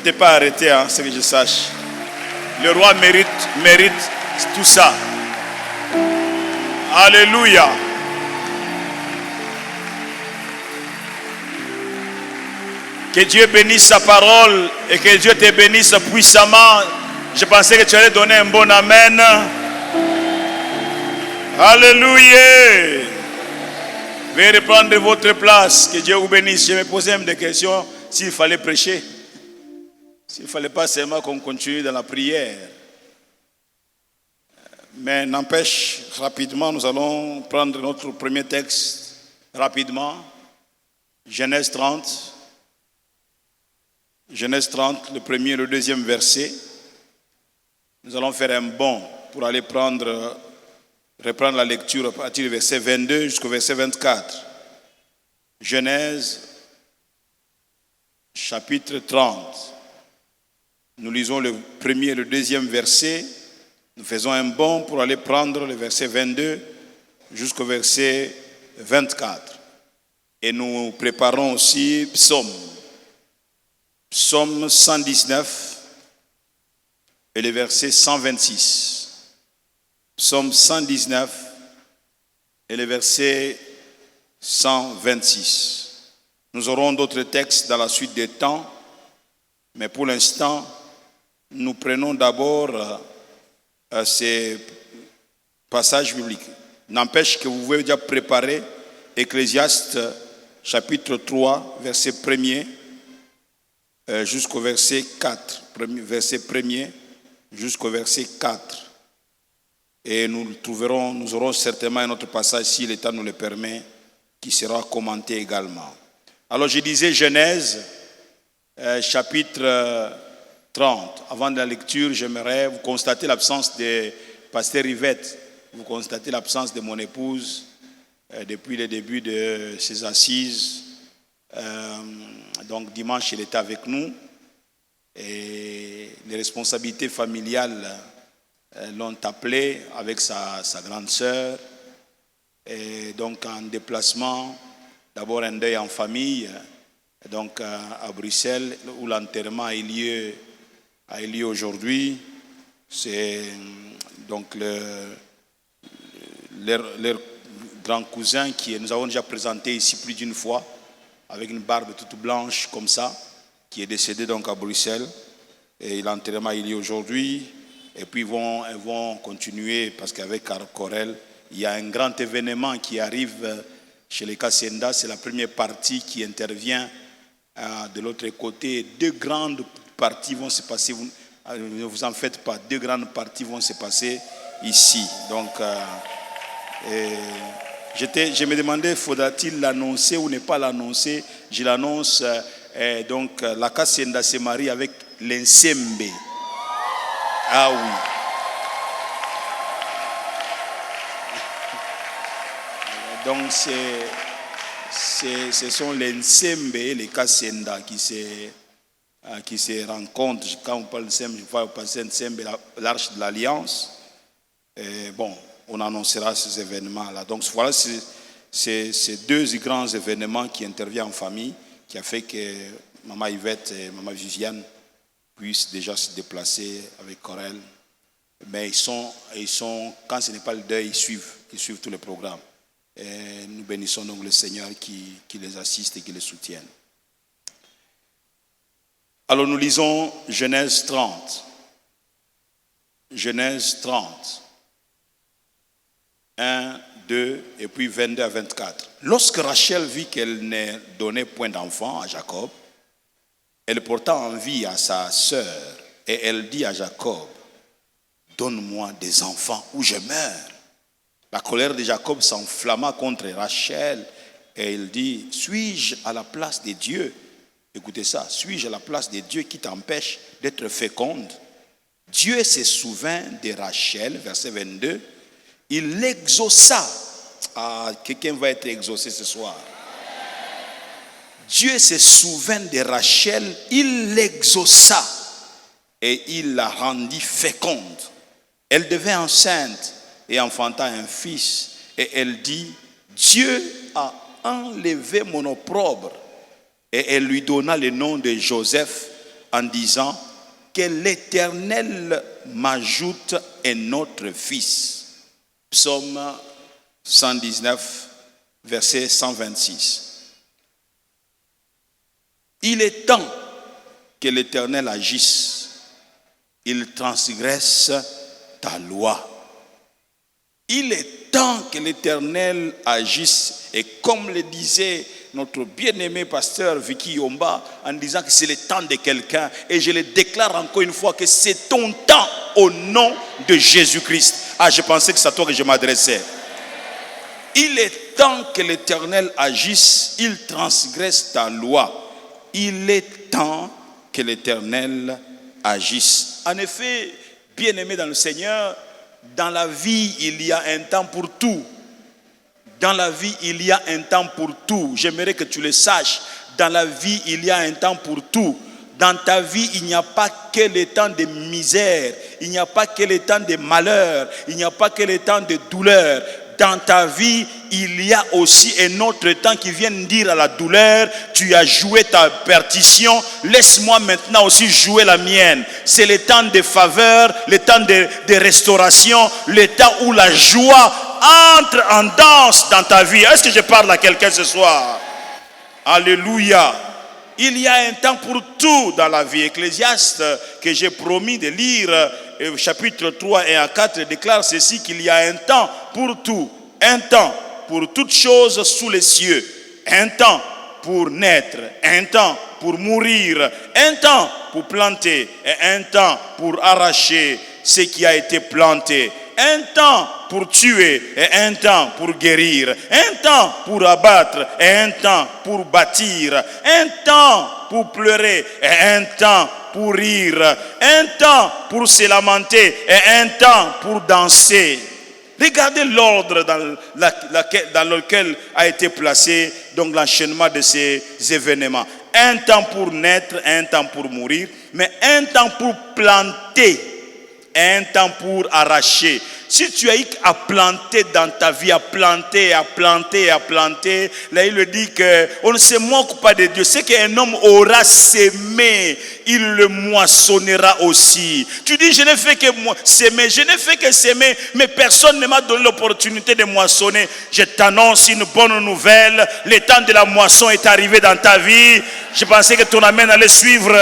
t'ai pas arrêté, hein, c'est que je sache. Le roi mérite tout ça. Alléluia. Que Dieu bénisse sa parole et que Dieu te bénisse puissamment. Je pensais que tu allais donner un bon amen. Alléluia. Veuillez reprendre votre place. Que Dieu vous bénisse. Je me posais même des questions s'il fallait prêcher. S'il ne fallait pas seulement qu'on continue dans la prière. Mais n'empêche, rapidement, nous allons prendre notre premier texte. Rapidement. Genèse 30. Genèse 30, le premier et le deuxième verset. Nous allons faire un bond pour aller reprendre la lecture à partir du verset 22 jusqu'au verset 24. Genèse, chapitre 30. Nous lisons le premier et le deuxième verset. Nous faisons un bond pour aller prendre le verset 22 jusqu'au verset 24. Et nous préparons aussi Psaume 119 et le verset 126. Psaume 119 et le verset 126. Nous aurons d'autres textes dans la suite des temps, mais pour l'instant, nous prenons d'abord ces passages bibliques. N'empêche que vous pouvez déjà préparer Ecclésiaste chapitre 3, verset 1er jusqu'au verset 4. Verset 1er jusqu'au verset 4. Et nous aurons certainement un autre passage, si l'État nous le permet, qui sera commenté également. Alors je disais Genèse, chapitre 30. Avant de la lecture, j'aimerais vous constater l'absence de Pasteur Yvette. Vous constatez l'absence de mon épouse depuis le début de ses assises. Donc dimanche, elle était avec nous. Et les responsabilités familiales l'ont appelé avec sa grande sœur. Et donc en déplacement, d'abord un deuil en famille, donc à Bruxelles, où l'enterrement a eu lieu aujourd'hui. C'est donc leur grand cousin qui nous avons déjà présenté ici plus d'une fois, avec une barbe toute blanche comme ça, qui est décédé donc à Bruxelles. Et l'enterrement a eu lieu aujourd'hui. Et puis ils vont continuer parce qu'avec Corel, il y a un grand événement qui arrive chez les Kassenda. C'est la première partie qui intervient de l'autre côté. Deux grandes parties vont se passer. Ne vous en faites pas. Deux grandes parties vont se passer ici. Donc, je me demandais, faudra-t-il l'annoncer ou ne pas l'annoncer? Je l'annonce. Donc, la Kassenda se marie avec l'Ensembe. Ah oui. Donc ce sont les Nsembe et les Kassenda qui se rencontrent. Quand on parle de Nsembe, je vois passer Nsembe, l'arche de l'Alliance. Bon, on annoncera ces événements-là. Donc voilà, ces deux grands événements qui interviennent en famille, qui a fait que Maman Yvette et Maman Viviane puissent déjà se déplacer avec Corel. Mais ils sont, quand ce n'est pas le deuil, ils suivent tout le programme. Et nous bénissons donc le Seigneur qui les assiste et qui les soutienne. Alors nous lisons Genèse 30. Genèse 30. 1, 2 et puis 22 à 24. Lorsque Rachel vit qu'elle ne donnait point d'enfant à Jacob, elle porta envie à sa sœur et elle dit à Jacob, donne-moi des enfants ou je meurs. La colère de Jacob s'enflamma contre Rachel et il dit, suis-je à la place de Dieu? Écoutez ça, suis-je à la place de Dieu qui t'empêche d'être féconde? Dieu se souvint de Rachel, verset 22, il l'exauça. Ah, quelqu'un va être exaucé ce soir. Dieu se souvint de Rachel, il l'exauça et il la rendit féconde. Elle devint enceinte et enfanta un fils. Et elle dit, Dieu a enlevé mon opprobre. Et elle lui donna le nom de Joseph en disant que l'Éternel m'ajoute un autre fils. Psaume 119, verset 126. Il est temps que l'Éternel agisse. Il transgresse ta loi. Il est temps que l'Éternel agisse. Et comme le disait notre bien-aimé pasteur Vicky Yomba, en disant que c'est le temps de quelqu'un, et je le déclare encore une fois que c'est ton temps au nom de Jésus-Christ. Ah, je pensais que c'est à toi que je m'adressais. Il est temps que l'Éternel agisse. Il transgresse ta loi. Il est temps que l'Éternel agisse. En effet, bien-aimé dans le Seigneur, dans la vie, il y a un temps pour tout. Dans la vie, il y a un temps pour tout. J'aimerais que tu le saches. Dans la vie, il y a un temps pour tout. Dans ta vie, il n'y a pas que le temps de misère. Il n'y a pas que le temps de malheur. Il n'y a pas que le temps de douleur. Dans ta vie, il y a aussi un autre temps qui vient dire à la douleur, tu as joué ta partition, laisse-moi maintenant aussi jouer la mienne. C'est le temps de faveur, le temps de restauration, le temps où la joie entre en danse dans ta vie. Est-ce que je parle à quelqu'un ce soir? Alléluia. Il y a un temps pour tout dans la vie. Ecclésiaste, que j'ai promis de lire, chapitre 3 et 4, déclare ceci, qu'il y a un temps pour tout. Un temps pour toutes choses sous les cieux. Un temps pour naître. Un temps pour mourir. Un temps pour planter. Et un temps pour arracher ce qui a été planté. Un temps pour tuer et un temps pour guérir. Un temps pour abattre et un temps pour bâtir. Un temps pour pleurer et un temps pour rire. Un temps pour se lamenter et un temps pour danser. Regardez l'ordre dans lequel a été placé donc l'enchaînement de ces événements. Un temps pour naître, un temps pour mourir, mais un temps pour planter, un temps pour arracher. Si tu as eu à planter dans ta vie, à planter, là il le dit qu'on ne se moque pas de Dieu. C'est qu'un homme aura sémé, il le moissonnera aussi. Tu dis, je n'ai fait que s'aimer, mais personne ne m'a donné l'opportunité de moissonner. Je t'annonce une bonne nouvelle, le temps de la moisson est arrivé dans ta vie. Je pensais que ton amen allait suivre.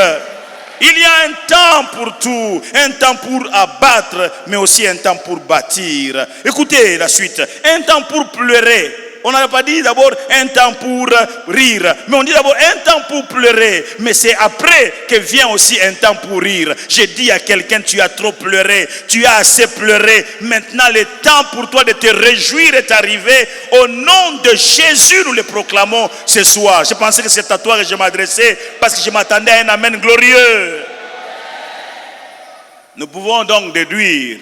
Il y a un temps pour tout, un temps pour abattre, mais aussi un temps pour bâtir. Écoutez la suite, un temps pour pleurer. On n'a pas dit d'abord un temps pour rire, mais on dit d'abord un temps pour pleurer. Mais c'est après que vient aussi un temps pour rire. J'ai dit à quelqu'un, tu as trop pleuré, tu as assez pleuré. Maintenant le temps pour toi de te réjouir est arrivé. Au nom de Jésus, nous le proclamons ce soir. Je pensais que c'est à toi que je m'adressais parce que je m'attendais à un amen glorieux. Nous pouvons donc déduire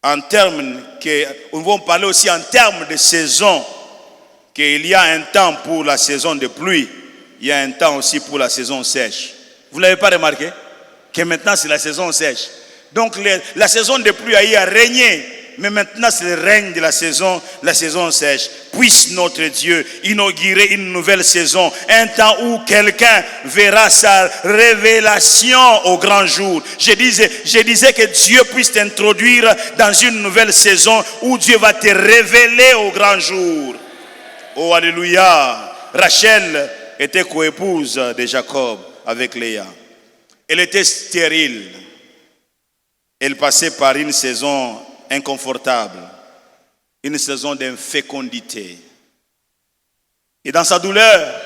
en termes que nous pouvons parler aussi en termes de saison, qu'il y a un temps pour la saison de pluie, il y a un temps aussi pour la saison sèche. Vous ne l'avez pas remarqué? Que maintenant c'est la saison sèche. Donc la saison de pluie a eu à régner, mais maintenant c'est le règne de la saison sèche. Puisse notre Dieu inaugurer une nouvelle saison, un temps où quelqu'un verra sa révélation au grand jour. Je disais que Dieu puisse t'introduire dans une nouvelle saison où Dieu va te révéler au grand jour. Oh alléluia. Rachel était coépouse de Jacob avec Léa. Elle était stérile. Elle passait par une saison inconfortable, une saison d'infécondité. Et dans sa douleur,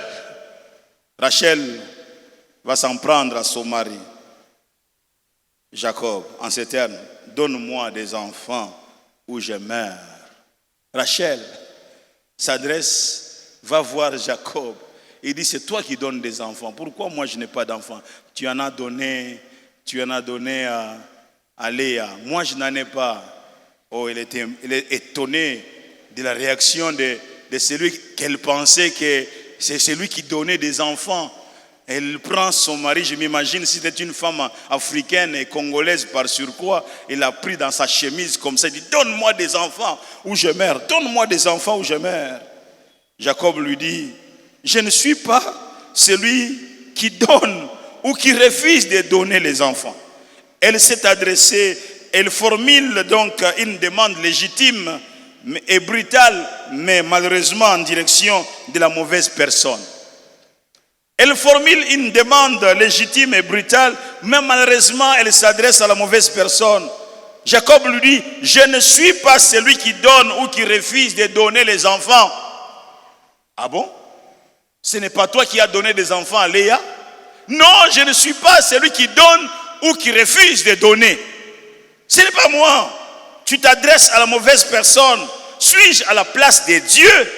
Rachel va s'en prendre à son mari, Jacob, en ces termes: donne-moi des enfants ou je meurs. Rachel va voir Jacob et dit: c'est toi qui donnes des enfants. Pourquoi moi je n'ai pas d'enfants? Tu en as donné à Léa. Moi je n'en ai pas. Oh, elle est étonnée de la réaction de celui qu'elle pensait que c'est celui qui donnait des enfants. Elle prend son mari, je m'imagine, si c'était une femme africaine et congolaise par surcroît, elle l'a pris dans sa chemise comme ça, elle dit: donne-moi des enfants ou je meurs, donne-moi des enfants ou je meurs. Jacob lui dit: je ne suis pas celui qui donne ou qui refuse de donner les enfants. Elle s'est adressée, elle formule donc une demande légitime et brutale, mais malheureusement en direction de la mauvaise personne. Elle formule une demande légitime et brutale, mais malheureusement elle s'adresse à la mauvaise personne. Jacob lui dit, je ne suis pas celui qui donne ou qui refuse de donner les enfants. Ah bon? Ce n'est pas toi qui as donné des enfants à Léa? Non, je ne suis pas celui qui donne ou qui refuse de donner. Ce n'est pas moi. Tu t'adresses à la mauvaise personne. Suis-je à la place de Dieu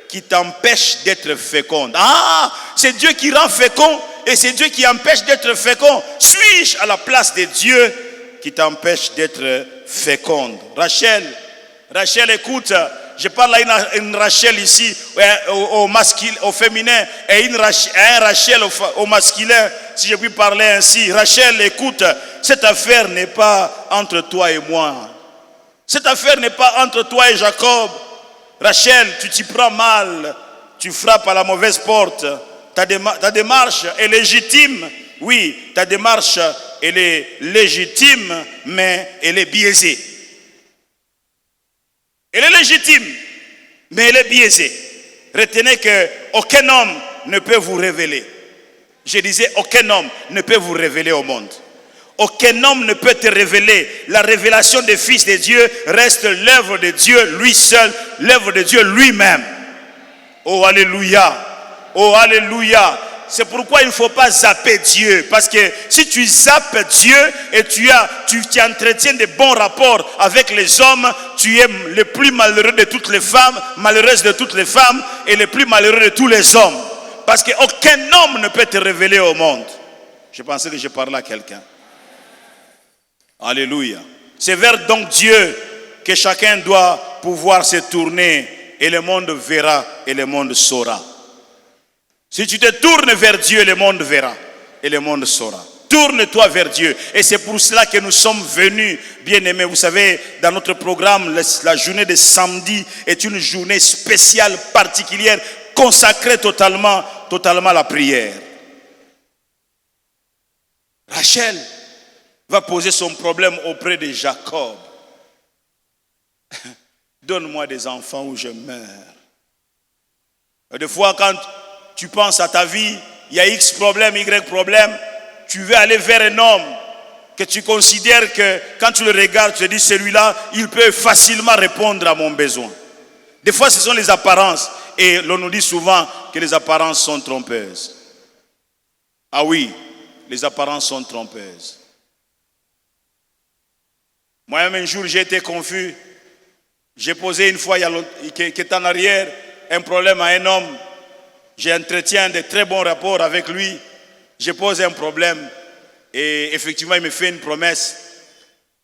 qui t'empêche d'être féconde? Ah, c'est Dieu qui rend fécond et c'est Dieu qui empêche d'être fécond. Suis-je à la place de Dieu qui t'empêche d'être féconde? Rachel, écoute, je parle à une Rachel ici, au masculin, au féminin, et un Rachel au masculin, si je puis parler ainsi. Rachel, écoute, cette affaire n'est pas entre toi et moi. Cette affaire n'est pas entre toi et Jacob. Rachel, tu t'y prends mal, tu frappes à la mauvaise porte. Ta démarche est légitime. Oui, ta démarche, elle est légitime, mais elle est biaisée. Elle est légitime, mais elle est biaisée. Retenez qu'aucun homme ne peut vous révéler. Je disais, aucun homme ne peut vous révéler au monde. Aucun homme ne peut te révéler. La révélation des fils de Dieu reste l'œuvre de Dieu lui seul, l'œuvre de Dieu lui-même. Oh, alléluia. Oh, alléluia. C'est pourquoi il ne faut pas zapper Dieu. Parce que si tu zappes Dieu et tu entretiens de bons rapports avec les hommes, tu es le plus malheureux de toutes les femmes, malheureuse de toutes les femmes et le plus malheureux de tous les hommes. Parce qu'aucun homme ne peut te révéler au monde. Je pensais que je parlais à quelqu'un. Alléluia. C'est vers donc Dieu que chacun doit pouvoir se tourner et le monde verra et le monde saura. Si tu te tournes vers Dieu, le monde verra et le monde saura. Tourne-toi vers Dieu. Et c'est pour cela que nous sommes venus, bien-aimés. Vous savez, dans notre programme, la journée de samedi est une journée spéciale, particulière, consacrée totalement à la prière. Rachel va poser son problème auprès de Jacob. Donne-moi des enfants ou je meurs. Et des fois, quand tu penses à ta vie, il y a X problème, Y problème, tu veux aller vers un homme que tu considères que quand tu le regardes, tu te dis celui-là, il peut facilement répondre à mon besoin. Des fois, ce sont les apparences. Et l'on nous dit souvent que les apparences sont trompeuses. Ah oui, les apparences sont trompeuses. Moi-même, un jour, j'ai été confus. J'ai posé une fois, qui est en arrière, un problème à un homme. J'entretiens de très bons rapports avec lui. Je pose un problème et effectivement il me fait une promesse.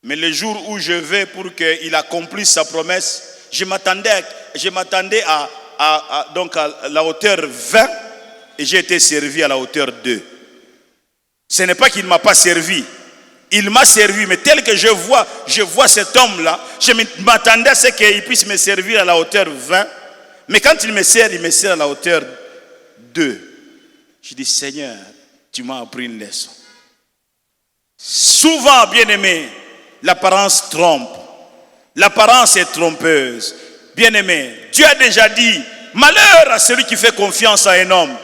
Mais le jour où je vais pour qu'il accomplisse sa promesse, je m'attendais à la hauteur 20 et j'ai été servi à la hauteur 2. Ce n'est pas qu'il ne m'a pas servi. Il m'a servi, mais tel que je vois cet homme-là, je m'attendais à ce qu'il puisse me servir à la hauteur 20. Mais quand il me sert à la hauteur 2. Je dis, Seigneur, tu m'as appris une leçon. Souvent, bien-aimé, l'apparence trompe. L'apparence est trompeuse. Bien-aimé, Dieu a déjà dit, malheur à celui qui fait confiance à un homme.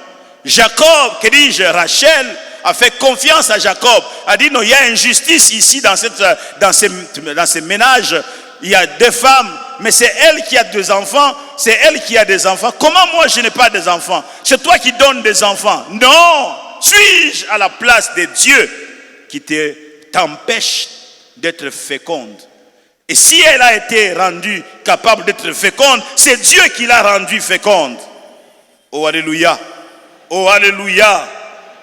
Jacob, que dis-je, Rachel, a fait confiance à Jacob. A dit, non, il y a injustice ici dans ce ménage. Il y a 2 femmes, mais c'est elle qui a 2 enfants. C'est elle qui a des enfants. Comment moi je n'ai pas des enfants? C'est toi qui donnes des enfants. Non! Suis-je à la place de Dieu qui t'empêche d'être féconde? Et si elle a été rendue capable d'être féconde, c'est Dieu qui l'a rendue féconde. Oh alléluia! Oh alléluia!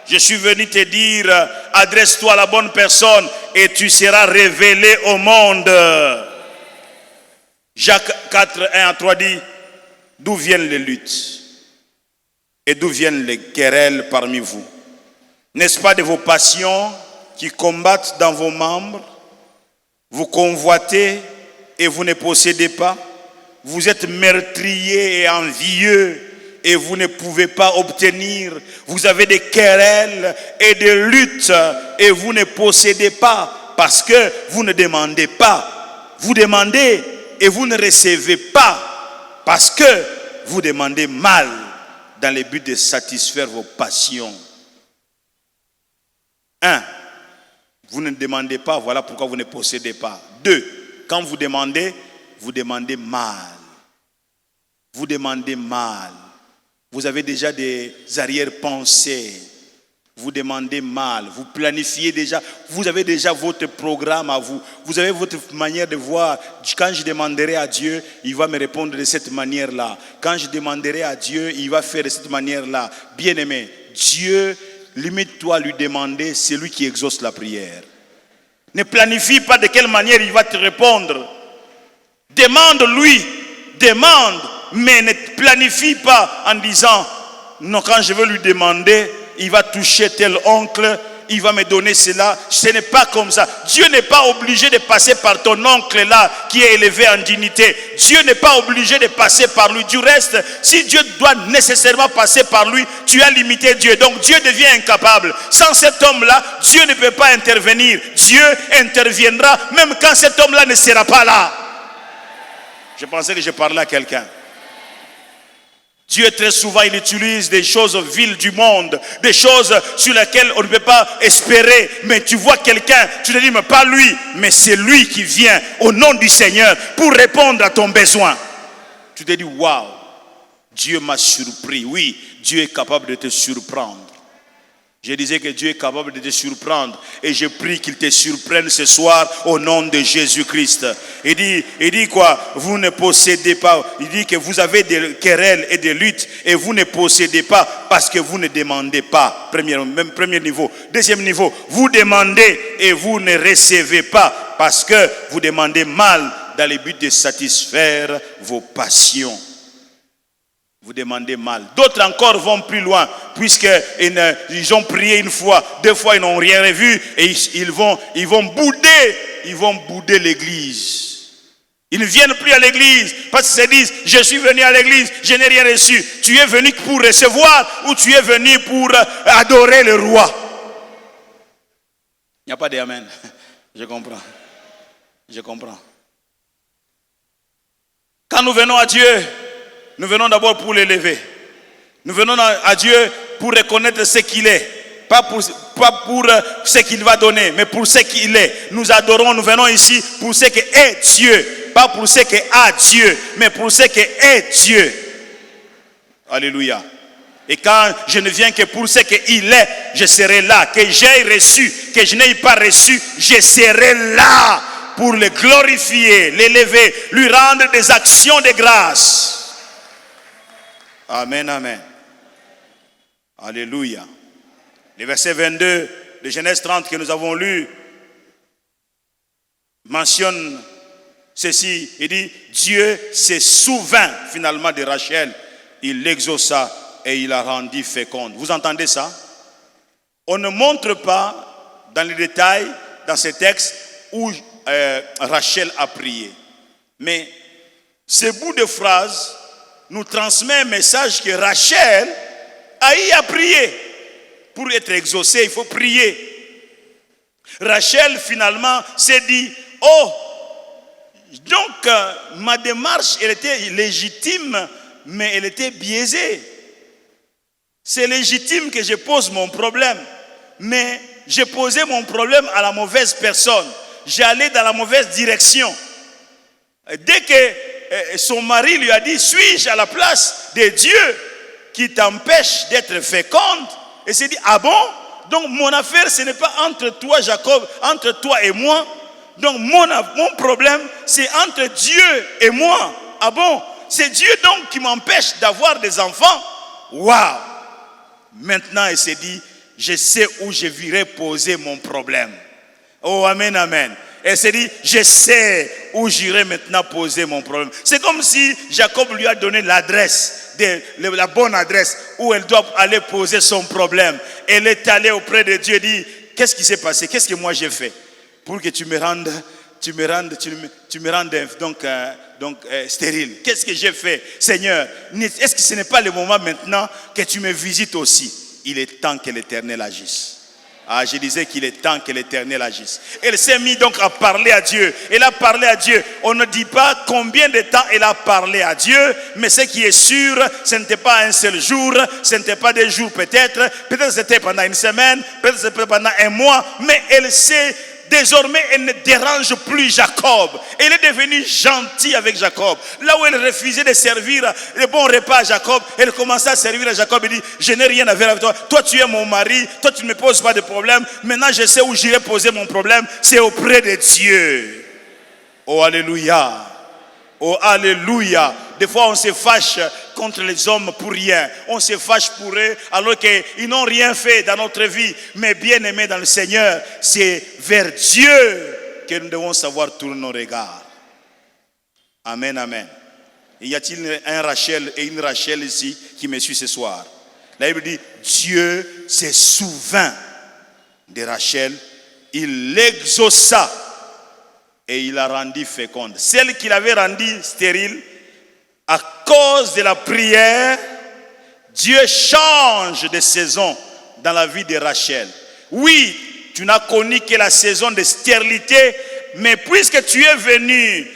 Je suis venu te dire, adresse-toi à la bonne personne et tu seras révélé au monde. Jacques 4, 1 à 3 dit, d'où viennent les luttes et d'où viennent les querelles parmi vous? N'est-ce pas de vos passions qui combattent dans vos membres? Vous convoitez et vous ne possédez pas. Vous êtes meurtriers et envieux et vous ne pouvez pas obtenir. Vous avez des querelles et des luttes et vous ne possédez pas parce que vous ne demandez pas. Vous demandez et vous ne recevez pas parce que vous demandez mal dans le but de satisfaire vos passions. 1. Vous ne demandez pas, voilà pourquoi vous ne possédez pas. 2. Quand vous demandez mal. Vous demandez mal. Vous avez déjà des arrière-pensées. Vous demandez mal. Vous planifiez déjà. Vous avez déjà votre programme à vous. Vous avez votre manière de voir. Quand je demanderai à Dieu, il va me répondre de cette manière-là. Quand je demanderai à Dieu, il va faire de cette manière-là. Bien-aimé, Dieu, limite-toi à lui demander, c'est lui qui exauce la prière. Ne planifie pas de quelle manière il va te répondre. Demande-lui. Demande. Mais ne planifie pas en disant, non, quand je veux lui demander, il va toucher tel oncle, il va me donner cela. Ce n'est pas comme ça. Dieu n'est pas obligé de passer par ton oncle là, qui est élevé en dignité. Dieu n'est pas obligé de passer par lui. Du reste, si Dieu doit nécessairement passer par lui, tu as limité Dieu. Donc Dieu devient incapable. Sans cet homme-là, Dieu ne peut pas intervenir. Dieu interviendra même quand cet homme-là ne sera pas là. Je pensais que je parlais à quelqu'un. Dieu très souvent il utilise des choses viles du monde, des choses sur lesquelles on ne peut pas espérer, mais tu vois quelqu'un, tu te dis mais pas lui, mais c'est lui qui vient au nom du Seigneur pour répondre à ton besoin. Tu te dis waouh, Dieu m'a surpris. Oui, Dieu est capable de te surprendre. Je disais que Dieu est capable de te surprendre et je prie qu'il te surprenne ce soir au nom de Jésus-Christ. Il dit quoi? Vous ne possédez pas. Il dit que vous avez des querelles et des luttes et vous ne possédez pas parce que vous ne demandez pas. Premier niveau. Deuxième niveau, vous demandez et vous ne recevez pas parce que vous demandez mal dans le but de satisfaire vos passions. Vous demandez mal. D'autres encore vont plus loin, puisqu'ils ont prié une fois, 2 fois, ils n'ont rien vu, et ils vont bouder l'église. Ils ne viennent plus à l'église, parce qu'ils se disent, je suis venu à l'église, je n'ai rien reçu. Tu es venu pour recevoir, ou tu es venu pour adorer le roi? Il n'y a pas d'amen. Je comprends. Je comprends. Quand nous venons à Dieu, nous venons d'abord pour l'élever. Nous venons à Dieu pour reconnaître ce qu'il est. Pas pour ce qu'il va donner, mais pour ce qu'il est. Nous adorons, nous venons ici pour ce qu'est Dieu. Pas pour ce qu'est Dieu, mais pour ce qu'est Dieu. Alléluia. Et quand je ne viens que pour ce qu'il est, je serai là. Que j'ai reçu, que je n'ai pas reçu, je serai là pour le glorifier, l'élever, lui rendre des actions de grâce. Amen, amen. Alléluia. Le verset 22 de Genèse 30 que nous avons lu mentionne ceci. Il dit, Dieu se souvint finalement de Rachel. Il l'exauça et il la rendit féconde. Vous entendez ça? On ne montre pas dans les détails, dans ce texte, où Rachel a prié. Mais ce bout de phrase nous transmet un message que Rachel a prié. Pour être exaucé, il faut prier. Rachel finalement s'est dit, oh, donc ma démarche, elle était légitime, mais elle était biaisée. C'est légitime que je pose mon problème, mais j'ai posé mon problème à la mauvaise personne. J'allais dans la mauvaise direction. Dès que son mari lui a dit, suis-je à la place de Dieu qui t'empêche d'être féconde? Et s'est dit, ah bon? Donc mon affaire, ce n'est pas entre toi, Jacob, entre toi et moi. Donc mon problème, c'est entre Dieu et moi. Ah bon? C'est Dieu donc qui m'empêche d'avoir des enfants? Waouh! Maintenant, elle s'est dit, je sais où je virai poser mon problème. Oh, amen, amen. Elle s'est dit, je sais où j'irai maintenant poser mon problème. C'est comme si Jacob lui a donné l'adresse, la bonne adresse où elle doit aller poser son problème. Elle est allée auprès de Dieu et dit, qu'est-ce qui s'est passé? Qu'est-ce que moi j'ai fait pour que tu me rendes tu me rends stérile. Qu'est-ce que j'ai fait, Seigneur? Est-ce que ce n'est pas le moment maintenant que tu me visites aussi? Il est temps que l'Éternel agisse. Ah, je disais qu'il est temps que l'Éternel agisse. Elle s'est mise donc à parler à Dieu. Elle a parlé à Dieu. On ne dit pas combien de temps elle a parlé à Dieu, mais ce qui est sûr, ce n'était pas un seul jour, ce n'était pas des jours peut-être c'était pendant une semaine, peut-être c'était pendant un mois, mais elle sait. Désormais, elle ne dérange plus Jacob. Elle est devenue gentille avec Jacob. Là où elle refusait de servir le bon repas à Jacob, elle commençait à servir à Jacob et dit, je n'ai rien à faire avec toi. Toi, tu es mon mari. Toi, tu ne me poses pas de problème. Maintenant, je sais où j'irai poser mon problème. C'est auprès de Dieu. Oh, alléluia. Oh, alléluia. Des fois, on se fâche contre les hommes pour rien. On se fâche pour eux alors qu'ils n'ont rien fait dans notre vie. Mais bien aimés dans le Seigneur, c'est vers Dieu que nous devons savoir tourner nos regards. Amen, amen. Y a-t-il un Rachel et une Rachel ici qui me suit ce soir? La Bible dit, Dieu se souvint de Rachel. Il l'exauça et il la rendit féconde. Celle qu'il avait rendue stérile, à cause de la prière, Dieu change de saison dans la vie de Rachel. Oui, tu n'as connu que la saison de stérilité, mais puisque tu es venu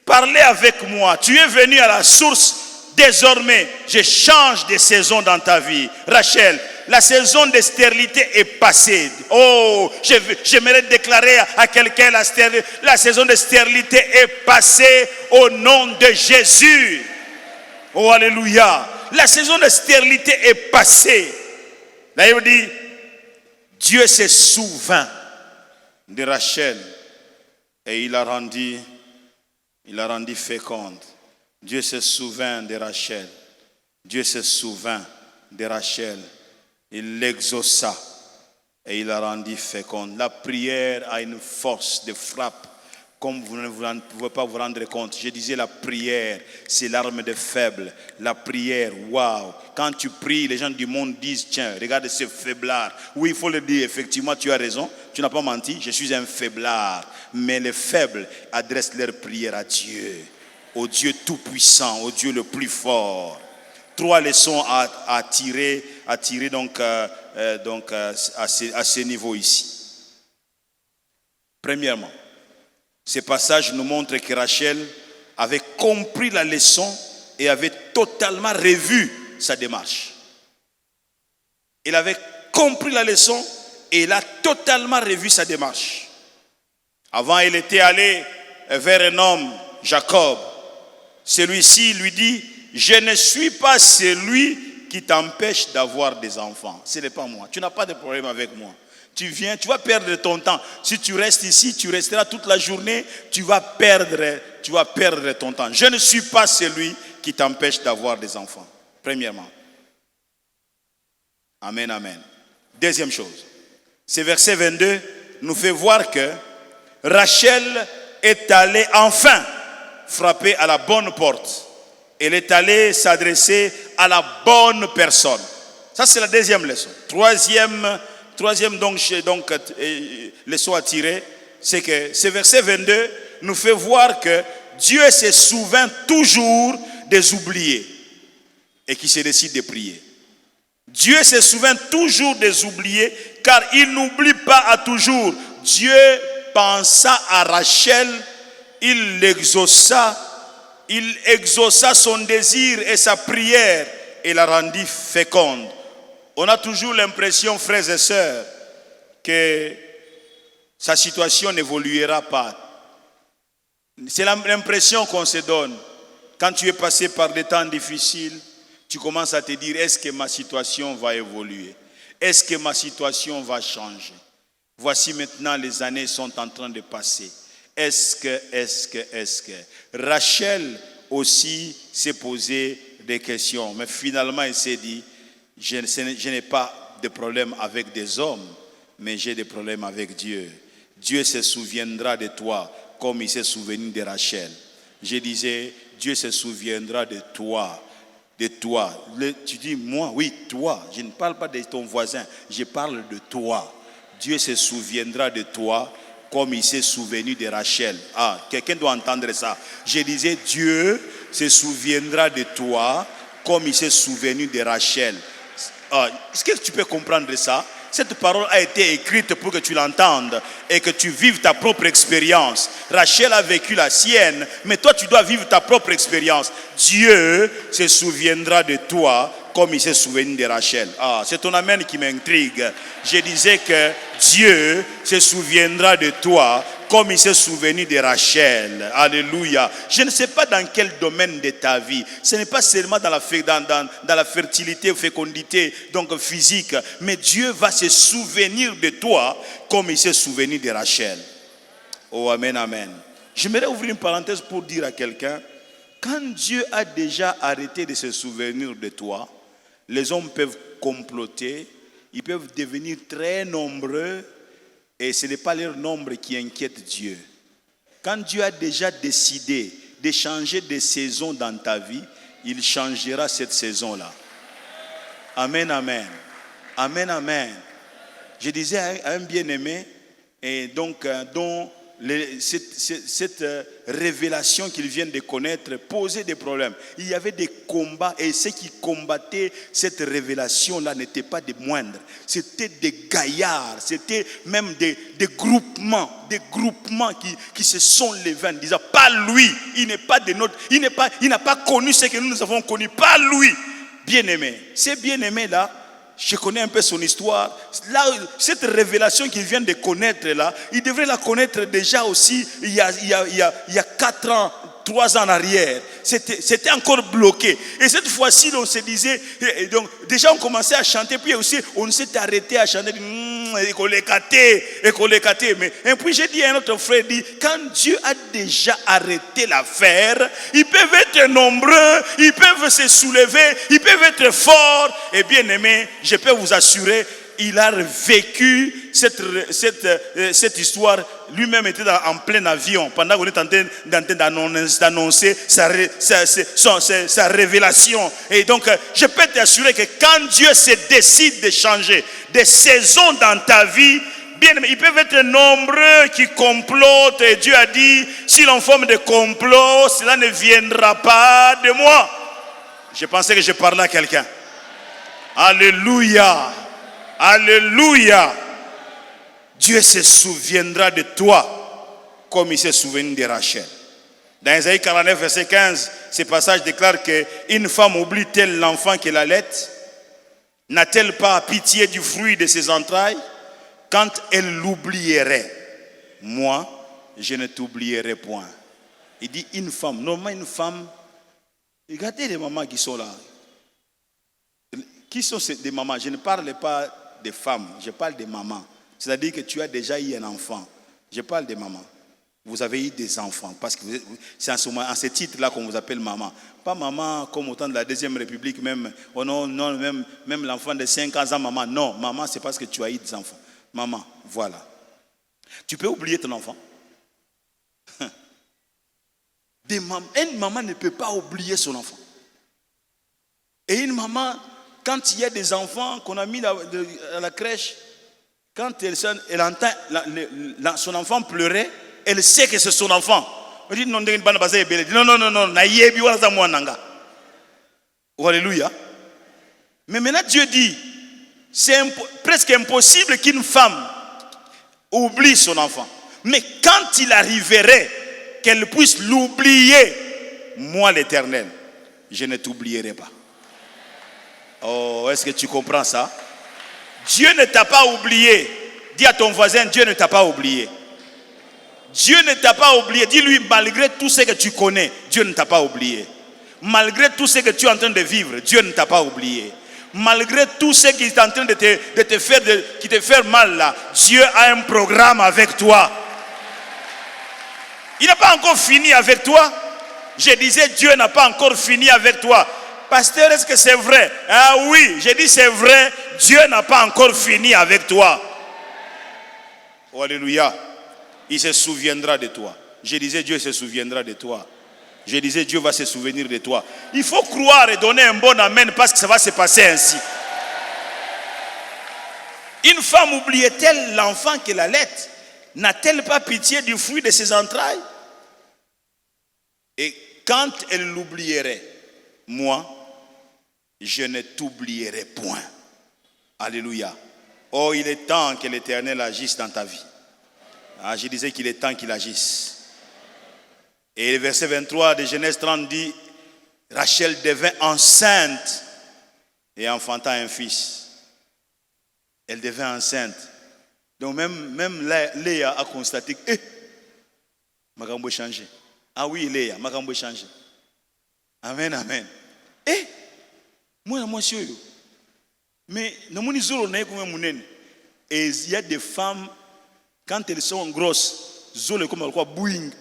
parler avec moi, tu es venu à la source, désormais, je change de saison dans ta vie. Rachel, la saison de stérilité est passée. Oh, j'aimerais déclarer à quelqu'un la saison de stérilité est passée au nom de Jésus. Oh, alléluia. La saison de stérilité est passée. Là, il dit, Dieu se souvint de Rachel et il l'a rendue féconde. Dieu se souvint de Rachel. Dieu se souvint de Rachel. Il l'exauça et il la rendit féconde. La prière a une force de frappe comme vous ne pouvez pas vous rendre compte. Je disais la prière, c'est l'arme des faibles. La prière, waouh. Quand tu pries, les gens du monde disent, tiens, regarde ce faiblard. Oui, il faut le dire, effectivement, tu as raison. Tu n'as pas menti, je suis un faiblard. Mais les faibles adressent leur prière à Dieu. Au Dieu tout-puissant, au Dieu le plus fort. 3 leçons à tirer donc à ce niveau ici. Premièrement, ce passage nous montre que Rachel avait compris la leçon et avait totalement revu sa démarche. Elle avait compris la leçon et elle a totalement revu sa démarche. Avant, elle était allée vers un homme, Jacob. Celui-ci lui dit, je ne suis pas celui qui t'empêche d'avoir des enfants. Ce n'est pas moi. Tu n'as pas de problème avec moi. Tu viens, tu vas perdre ton temps. Si tu restes ici, tu resteras toute la journée, tu vas perdre ton temps. Je ne suis pas celui qui t'empêche d'avoir des enfants. Premièrement. Amen, amen. Deuxième chose. Ce verset 22 nous fait voir que Rachel est allée enfin frapper à la bonne porte. Elle est allée s'adresser à la bonne personne. Ça, c'est la deuxième leçon. Troisième leçon à tirer, c'est que ce verset 22 nous fait voir que Dieu se souvient toujours des oubliés et qui se décide de prier. Dieu se souvient toujours des oubliés car il n'oublie pas à toujours. Dieu pensa à Rachel, il exauça son désir et sa prière et la rendit féconde. On a toujours l'impression, frères et sœurs, que sa situation n'évoluera pas. C'est l'impression qu'on se donne. Quand tu es passé par des temps difficiles, tu commences à te dire, est-ce que ma situation va évoluer? Est-ce que ma situation va changer? Voici maintenant les années sont en train de passer. Est-ce que Rachel aussi s'est posé des questions, mais finalement elle s'est dit, je n'ai pas de problème avec des hommes, mais j'ai des problèmes avec Dieu. Dieu se souviendra de toi comme il s'est souvenu de Rachel. Je disais, Dieu se souviendra de toi. De toi. Tu dis, moi, oui, toi. Je ne parle pas de ton voisin, je parle de toi. Dieu se souviendra de toi comme il s'est souvenu de Rachel. Ah, quelqu'un doit entendre ça. Je disais, Dieu se souviendra de toi comme il s'est souvenu de Rachel. Ah, est-ce que tu peux comprendre ça? Cette parole a été écrite pour que tu l'entendes et que tu vives ta propre expérience. Rachel a vécu la sienne, mais toi tu dois vivre ta propre expérience. Dieu se souviendra de toi comme il s'est souvenu de Rachel. Ah, c'est ton amen qui m'intrigue. Je disais que Dieu se souviendra de toi comme il s'est souvenu de Rachel. Alléluia. Je ne sais pas dans quel domaine de ta vie. Ce n'est pas seulement dans la fertilité, fécondité, donc physique. Mais Dieu va se souvenir de toi comme il s'est souvenu de Rachel. Oh, amen, amen. J'aimerais ouvrir une parenthèse pour dire à quelqu'un, quand Dieu a déjà arrêté de se souvenir de toi, les hommes peuvent comploter, ils peuvent devenir très nombreux, et ce n'est pas leur nombre qui inquiète Dieu. Quand Dieu a déjà décidé de changer de saison dans ta vie, il changera cette saison-là. Amen, amen. Amen, amen. Je disais à un bien-aimé, et donc, dont cette révélation qu'ils viennent de connaître posait des problèmes. Il y avait des combats et ceux qui combattaient cette révélation-là n'étaient pas des moindres. C'était des gaillards, c'était même des groupements qui se sont levés en disant pas lui, il n'est pas de notre, il n'a pas connu ce que nous avons connu, pas lui. Bien-aimé, ces bien-aimés-là, je connais un peu son histoire. Là, cette révélation qu'il vient de connaître là, il devrait la connaître déjà aussi il y a 4 ans, 3 ans en arrière. C'était encore bloqué. Et cette fois-ci, on se disait, donc déjà on commençait à chanter, puis aussi on s'est arrêté à chanter. Mais et puis j'ai dit à un autre frère, quand Dieu a déjà arrêté l'affaire, ils peuvent être nombreux, ils peuvent se soulever, ils peuvent être forts. Et bien aimé, je peux vous assurer, il a vécu cette histoire. Lui-même était en plein avion pendant qu'on est en train d'annoncer sa révélation. Et donc, je peux t'assurer que quand Dieu se décide de changer des saisons dans ta vie, bien, ils peuvent être nombreux qui complotent. Et Dieu a dit, si l'on forme de complot, cela ne viendra pas de moi. Je pensais que je parlais à quelqu'un. Alléluia. Alléluia. Dieu se souviendra de toi comme il s'est souvenu de Rachel. Dans Isaïe 49, verset 15, ce passage déclare qu'une femme oublie-t-elle l'enfant qu'elle allait? N'a-t-elle pas pitié du fruit de ses entrailles? Quand elle l'oublierait, moi, je ne t'oublierai point. Il dit une femme. Normalement, une femme, regardez les mamans qui sont là. Qui sont des mamans? Je ne parle pas des femmes, je parle des mamans. C'est-à-dire que tu as déjà eu un enfant. Je parle des mamans. Vous avez eu des enfants. Parce que c'est en ce titre-là qu'on vous appelle maman. Pas maman comme au temps de la Deuxième République, même, oh non, même l'enfant de 5 ans, maman. Non, maman, c'est parce que tu as eu des enfants. Maman, voilà. Tu peux oublier ton enfant. Une maman ne peut pas oublier son enfant. Et une maman, quand il y a des enfants qu'on a mis à la crèche, quand elle entend son enfant pleurer, elle sait que c'est son enfant. Elle dit non, non, oh, alléluia. Mais maintenant Dieu dit, c'est presque impossible qu'une femme oublie son enfant. Mais quand il arriverait qu'elle puisse l'oublier, moi l'Éternel, je ne t'oublierai pas. Oh, est-ce que tu comprends ça? Dieu ne t'a pas oublié. Dis à ton voisin, Dieu ne t'a pas oublié. Dieu ne t'a pas oublié. Dis-lui, malgré tout ce que tu connais, Dieu ne t'a pas oublié. Malgré tout ce que tu es en train de vivre, Dieu ne t'a pas oublié. Malgré tout ce qui est en train de te faire mal là, Dieu a un programme avec toi. Il n'a pas encore fini avec toi. Je disais, Dieu n'a pas encore fini avec toi. Pasteur, est-ce que c'est vrai? Ah oui, j'ai dit c'est vrai. Dieu n'a pas encore fini avec toi. Oh, alléluia. Il se souviendra de toi. Je disais, Dieu se souviendra de toi. Je disais, Dieu va se souvenir de toi. Il faut croire et donner un bon amen parce que ça va se passer ainsi. Une femme oubliait-elle l'enfant qu'elle allait? n'a-t-elle pas pitié du fruit de ses entrailles? Et quand elle l'oublierait, moi, je ne t'oublierai point. Alléluia. Oh, il est temps que l'Éternel agisse dans ta vie. Ah, je disais qu'il est temps qu'il agisse. Et le verset 23 de Genèse 30 dit, Rachel devint enceinte et enfanta un fils. Elle devint enceinte. Donc même Léa a constaté que Makambo changé. Ah oui, Léa, Makambo changé. Amen, amen. Moi, monsieur, mais et il y a des femmes, quand elles sont grosses, zolo comme quoi Boeing,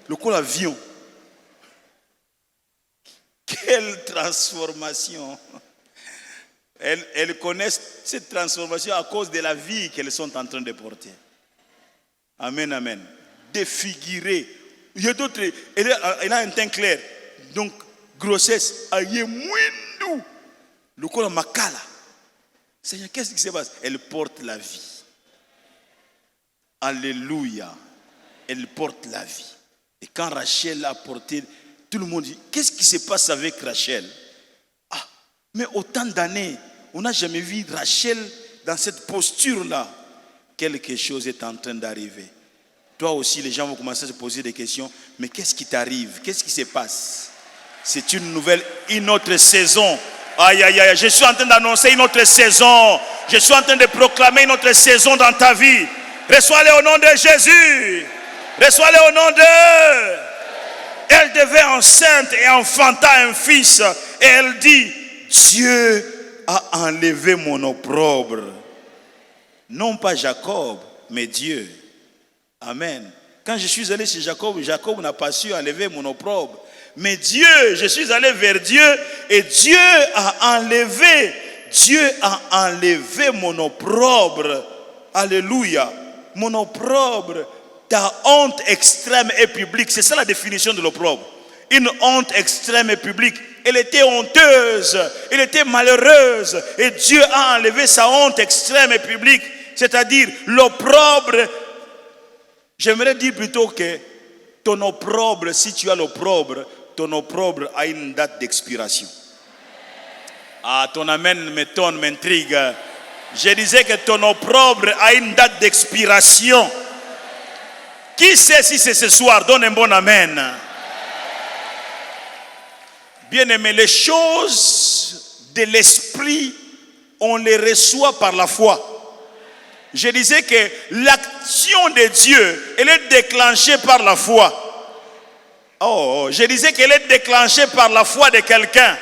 le coup l'avion. Quelle transformation! Elles connaissent cette transformation à cause de la vie qu'elles sont en train de porter. Amen, amen. Défigurée. Il y a d'autres, elle a un teint clair. Donc, grossesse, aïe mouindou. Le coup la makala. Seigneur, qu'est-ce qui se passe? Elle porte la vie. Alléluia. Elle porte la vie. Et quand Rachel a porté, tout le monde dit, qu'est-ce qui se passe avec Rachel? Ah, mais autant d'années, on n'a jamais vu Rachel dans cette posture-là. Quelque chose est en train d'arriver. Toi aussi, les gens vont commencer à se poser des questions. Mais qu'est-ce qui t'arrive? Qu'est-ce qui se passe? C'est une nouvelle, une autre saison. Aïe, aïe, aïe, je suis en train d'annoncer une autre saison. Je suis en train de proclamer une autre saison dans ta vie. Reçois-les au nom de Jésus. Reçois-les au nom de... Elle devint enceinte et enfanta un fils. Et elle dit, Dieu a enlevé mon opprobre. Non pas Jacob, mais Dieu. Amen. Quand je suis allé chez Jacob, Jacob n'a pas su enlever mon opprobre. Mais Dieu, je suis allé vers Dieu et Dieu a enlevé mon opprobre. Alléluia. Mon opprobre, ta honte extrême et publique. C'est ça la définition de l'opprobre. Une honte extrême et publique. Elle était honteuse, elle était malheureuse et Dieu a enlevé sa honte extrême et publique. C'est-à-dire l'opprobre. J'aimerais dire plutôt que ton opprobre, si tu as l'opprobre, ton opprobre a une date d'expiration. Ah, ton amen m'étonne, m'intrigue. Je disais que ton opprobre a une date d'expiration. Qui sait si c'est ce soir? Donne un bon amen. Bien-aimé, les choses de l'esprit, on les reçoit par la foi. Je disais que l'action de Dieu, elle est déclenchée par la foi. Je disais qu'elle est déclenchée par la foi de quelqu'un.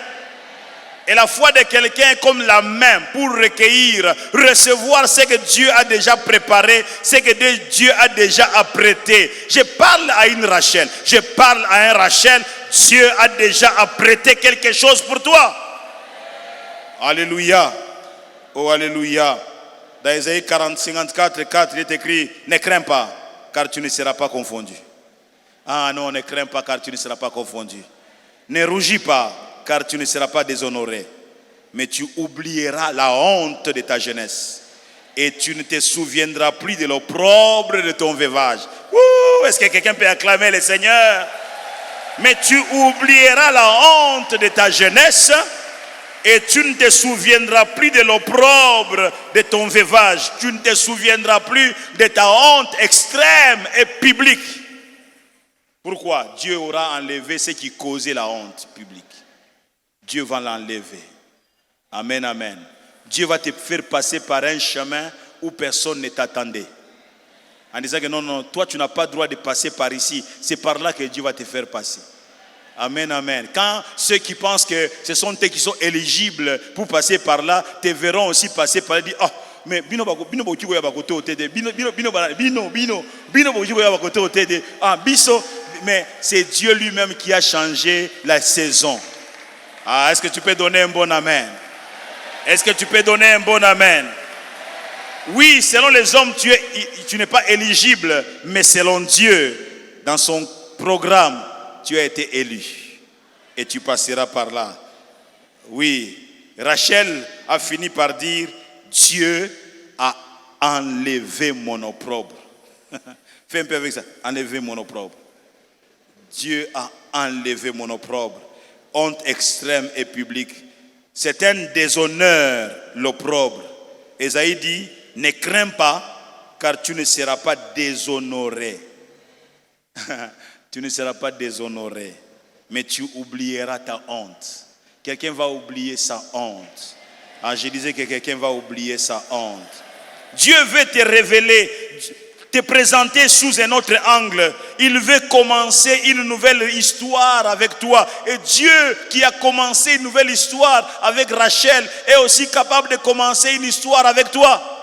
Et la foi de quelqu'un est comme la main pour recueillir, recevoir ce que Dieu a déjà préparé, ce que Dieu a déjà apprêté. Je parle à une Rachel, je parle à un Rachel, Dieu a déjà apprêté quelque chose pour toi. Alléluia. Oh, alléluia. Dans Isaïe 54, 4, il est écrit, ne crains pas, car tu ne seras pas confondu. Ah non, ne crains pas, car tu ne seras pas confondu. Ne rougis pas, car tu ne seras pas déshonoré. Mais tu oublieras la honte de ta jeunesse. Et tu ne te souviendras plus de l'opprobre de ton veuvage. Est-ce que quelqu'un peut acclamer le Seigneur? Mais tu oublieras la honte de ta jeunesse. Et tu ne te souviendras plus de l'opprobre de ton veuvage. Tu ne te souviendras plus de ta honte extrême et publique. Pourquoi? Dieu aura enlevé ce qui causait la honte publique. Dieu va l'enlever. Amen, amen. Dieu va te faire passer par un chemin où personne ne t'attendait. En disant que non, toi tu n'as pas le droit de passer par ici. C'est par là que Dieu va te faire passer. Amen, amen. Quand ceux qui pensent que ce sont eux qui sont éligibles pour passer par là, te verront aussi passer par là et dire, oh, mais bino mais c'est Dieu lui-même qui a changé la saison. Ah, est-ce que tu peux donner un bon amen? Est-ce que tu peux donner un bon amen? Oui, selon les hommes, tu n'es pas éligible, mais selon Dieu, dans son programme, tu as été élu. Et tu passeras par là. Oui, Rachel a fini par dire, Dieu a enlevé mon opprobre. Fais un peu avec ça. Enlever mon opprobre. Dieu a enlevé mon opprobre. Honte extrême et publique. C'est un déshonneur, l'opprobre. Ésaïe dit, ne crains pas, car tu ne seras pas déshonoré. Tu ne seras pas déshonoré, mais tu oublieras ta honte. Quelqu'un va oublier sa honte. Ah, je disais que quelqu'un va oublier sa honte. Dieu veut te révéler, te présenter sous un autre angle. Il veut commencer une nouvelle histoire avec toi. Et Dieu qui a commencé une nouvelle histoire avec Rachel est aussi capable de commencer une histoire avec toi.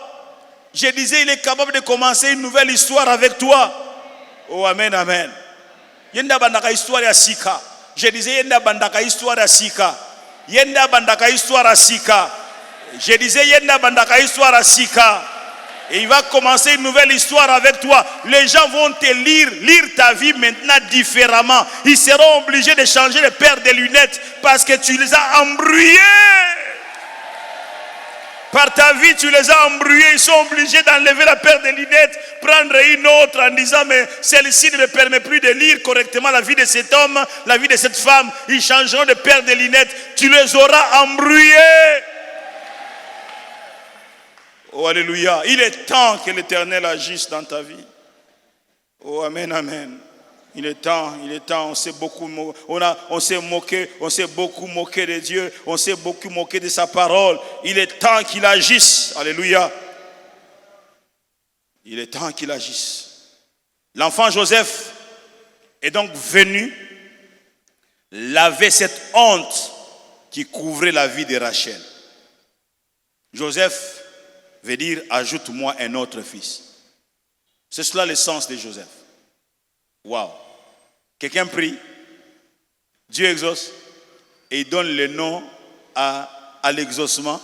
Je disais, il est capable de commencer une nouvelle histoire avec toi. Oh, amen, amen. Yenda bandaka histoire ya sika. Je disais, yenda bandaka histoire ya sika. Yenda bandaka histoire ya sika. Je disais, yenda bandaka histoire ya sika. Et il va commencer une nouvelle histoire avec toi. Les gens vont te lire ta vie maintenant différemment. Ils seront obligés de changer de paire de lunettes parce que tu les as embrouillés. Par ta vie, tu les as embrouillés. Ils sont obligés d'enlever la paire de lunettes, prendre une autre en disant, mais celle-ci ne me permet plus de lire correctement la vie de cet homme, la vie de cette femme. Ils changeront de paire de lunettes. Tu les auras embrouillés. Oh, alléluia. Il est temps que l'Éternel agisse dans ta vie. Oh, amen, amen. Il est temps. On s'est beaucoup moqué de Dieu. On s'est beaucoup moqué de sa parole. Il est temps qu'il agisse. Alléluia. Il est temps qu'il agisse. L'enfant Joseph est donc venu laver cette honte qui couvrait la vie de Rachel. Joseph veut dire, ajoute-moi un autre fils. C'est cela le sens de Joseph. Waouh. Quelqu'un prie, Dieu exauce, et il donne le nom à l'exaucement.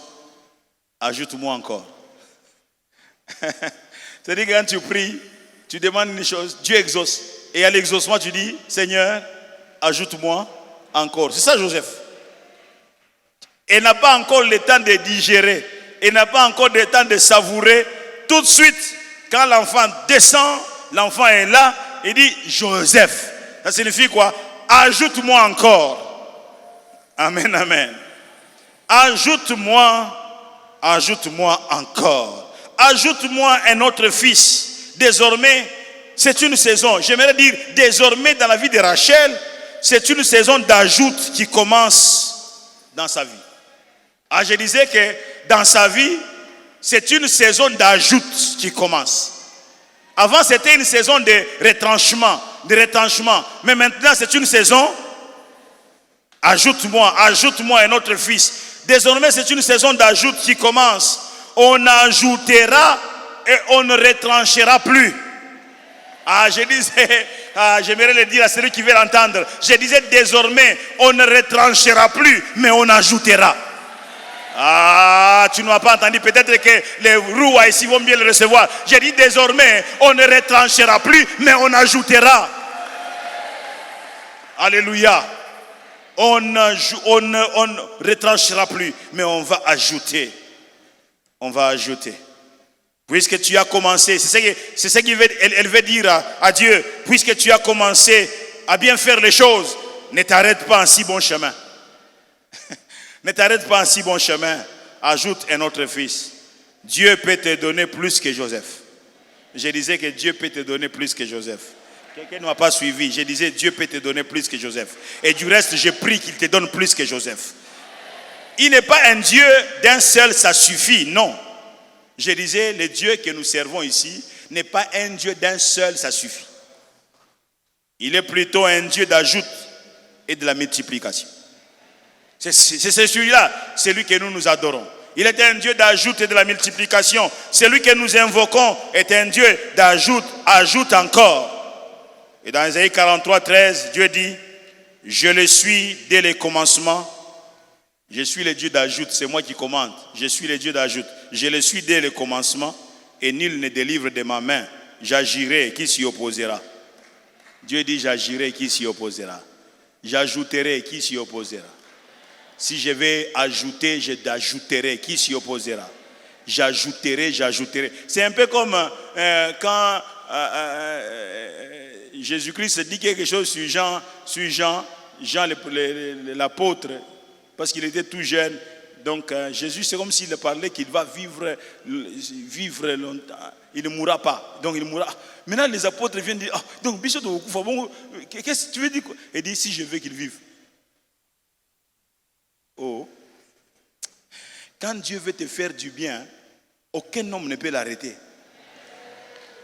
Ajoute-moi encore. C'est-à-dire que quand tu pries, tu demandes une chose, Dieu exauce. Et à l'exaucement, tu dis, Seigneur, ajoute-moi encore. C'est ça Joseph. Il n'a pas encore le temps de digérer. Il n'a pas encore le temps de savourer. Tout de suite, quand l'enfant descend, l'enfant est là, il dit Joseph. Ça signifie quoi? Ajoute-moi encore. Amen, amen. Ajoute-moi encore. Ajoute-moi un autre fils. Désormais, c'est une saison. J'aimerais dire, désormais dans la vie de Rachel, c'est une saison d'ajout qui commence dans sa vie. Ah, je disais que dans sa vie, c'est une saison d'ajout qui commence. Avant, c'était une saison de retranchement. Mais maintenant, c'est une saison, ajoute-moi un autre fils. Désormais, c'est une saison d'ajout qui commence. On ajoutera et on ne retranchera plus. Ah, je disais, j'aimerais le dire à celui qui veut l'entendre. Je disais, désormais, on ne retranchera plus, mais on ajoutera. Ah, tu ne m'as pas entendu. Peut-être que les roues ici vont bien le recevoir. J'ai dit désormais, on ne retranchera plus, mais on ajoutera. Alléluia. On ne retranchera plus, mais on va ajouter. On va ajouter. Puisque tu as commencé, c'est ce qu'elle veut dire à Dieu. Puisque tu as commencé à bien faire les choses, ne t'arrête pas en si bon chemin. Ne t'arrête pas en si bon chemin. Ajoute un autre fils. Dieu peut te donner plus que Joseph. Je disais que Dieu peut te donner plus que Joseph. Quelqu'un ne m'a pas suivi. Je disais Dieu peut te donner plus que Joseph. Et du reste, je prie qu'il te donne plus que Joseph. Il n'est pas un Dieu d'un seul, ça suffit. Non. Je disais, le Dieu que nous servons ici n'est pas un Dieu d'un seul, ça suffit. Il est plutôt un Dieu d'ajout et de la multiplication. C'est celui-là, celui que nous adorons. Il est un Dieu d'ajout et de la multiplication. Celui que nous invoquons est un Dieu d'ajout, ajoute encore. Et dans Ésaïe 43, 13, Dieu dit, je le suis dès le commencement. Je suis le Dieu d'ajout, c'est moi qui commande. Je suis le Dieu d'ajout. Je le suis dès le commencement et nul ne délivre de ma main. J'agirai, qui s'y opposera? Dieu dit, j'agirai, qui s'y opposera? J'ajouterai, qui s'y opposera? Si je vais ajouter, j'ajouterai. Qui s'y opposera? J'ajouterai. C'est un peu comme quand Jésus-Christ dit quelque chose sur Jean l'apôtre, parce qu'il était tout jeune. Donc Jésus, c'est comme s'il parlait qu'il va vivre longtemps. Il ne mourra pas. Donc il mourra. Maintenant les apôtres viennent dire, donc qu'est-ce que tu veux dire? Il dit, si je veux qu'il vive. Oh. Quand Dieu veut te faire du bien, aucun homme ne peut l'arrêter.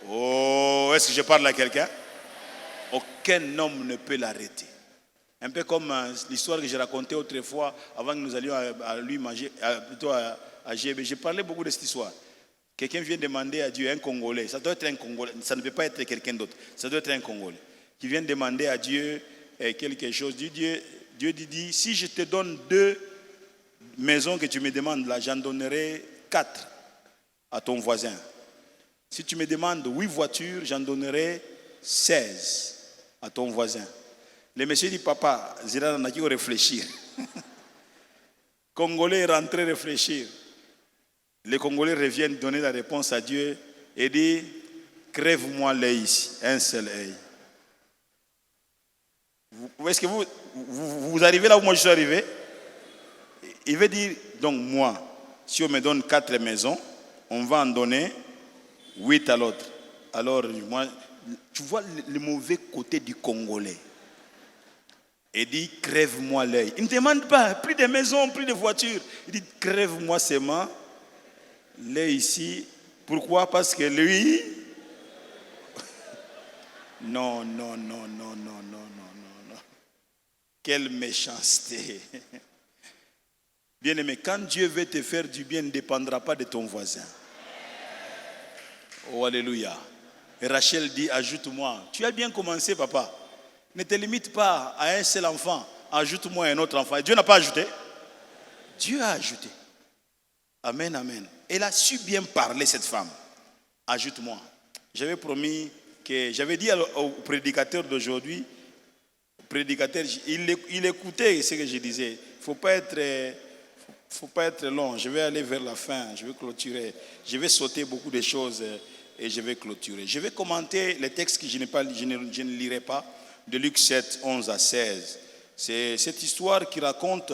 Oh, est-ce que je parle à quelqu'un? Aucun homme ne peut l'arrêter. Un peu comme l'histoire que j'ai racontée autrefois, avant que nous allions à lui manger, plutôt à GB. J'ai parlé beaucoup de cette histoire. Quelqu'un vient demander à Dieu, un Congolais, ça doit être un Congolais, ça ne peut pas être quelqu'un d'autre, ça doit être un Congolais, qui vient demander à Dieu quelque chose. Dieu dit, si je te donne 2 maisons que tu me demandes là, j'en donnerai 4 à ton voisin. Si tu me demandes 8 voitures, j'en donnerai 16 à ton voisin. Le monsieur dit, papa, Zidane n'a qu'à réfléchir. Congolais est rentré réfléchir. Les Congolais reviennent donner la réponse à Dieu et dit, crève-moi l'œil ici, un seul œil. Est-ce que vous arrivez là où moi je suis arrivé? Il veut dire, donc moi, si on me donne 4 maisons, on va en donner 8 à l'autre. Alors, moi, tu vois le mauvais côté du Congolais. Il dit, crève-moi l'œil. Il ne demande pas plus de maisons, plus de voitures. Il dit, crève-moi seulement l'œil ici. Pourquoi? Parce que lui... Non. Quelle méchanceté. Bien-aimé, quand Dieu veut te faire du bien, il ne dépendra pas de ton voisin. Oh, alléluia. Et Rachel dit, ajoute-moi. Tu as bien commencé, papa. Ne te limite pas à un seul enfant. Ajoute-moi un autre enfant. Dieu n'a pas ajouté. Dieu a ajouté. Amen, amen. Elle a su bien parler, cette femme. Ajoute-moi. J'avais promis que... J'avais dit au prédicateur d'aujourd'hui, il écoutait ce que je disais. Il ne faut pas être long. Je vais aller vers la fin. Je vais clôturer. Je vais sauter beaucoup de choses et je vais clôturer. Je vais commenter les textes que je ne lirai pas. De Luc 7, 11 à 16. C'est cette histoire qui raconte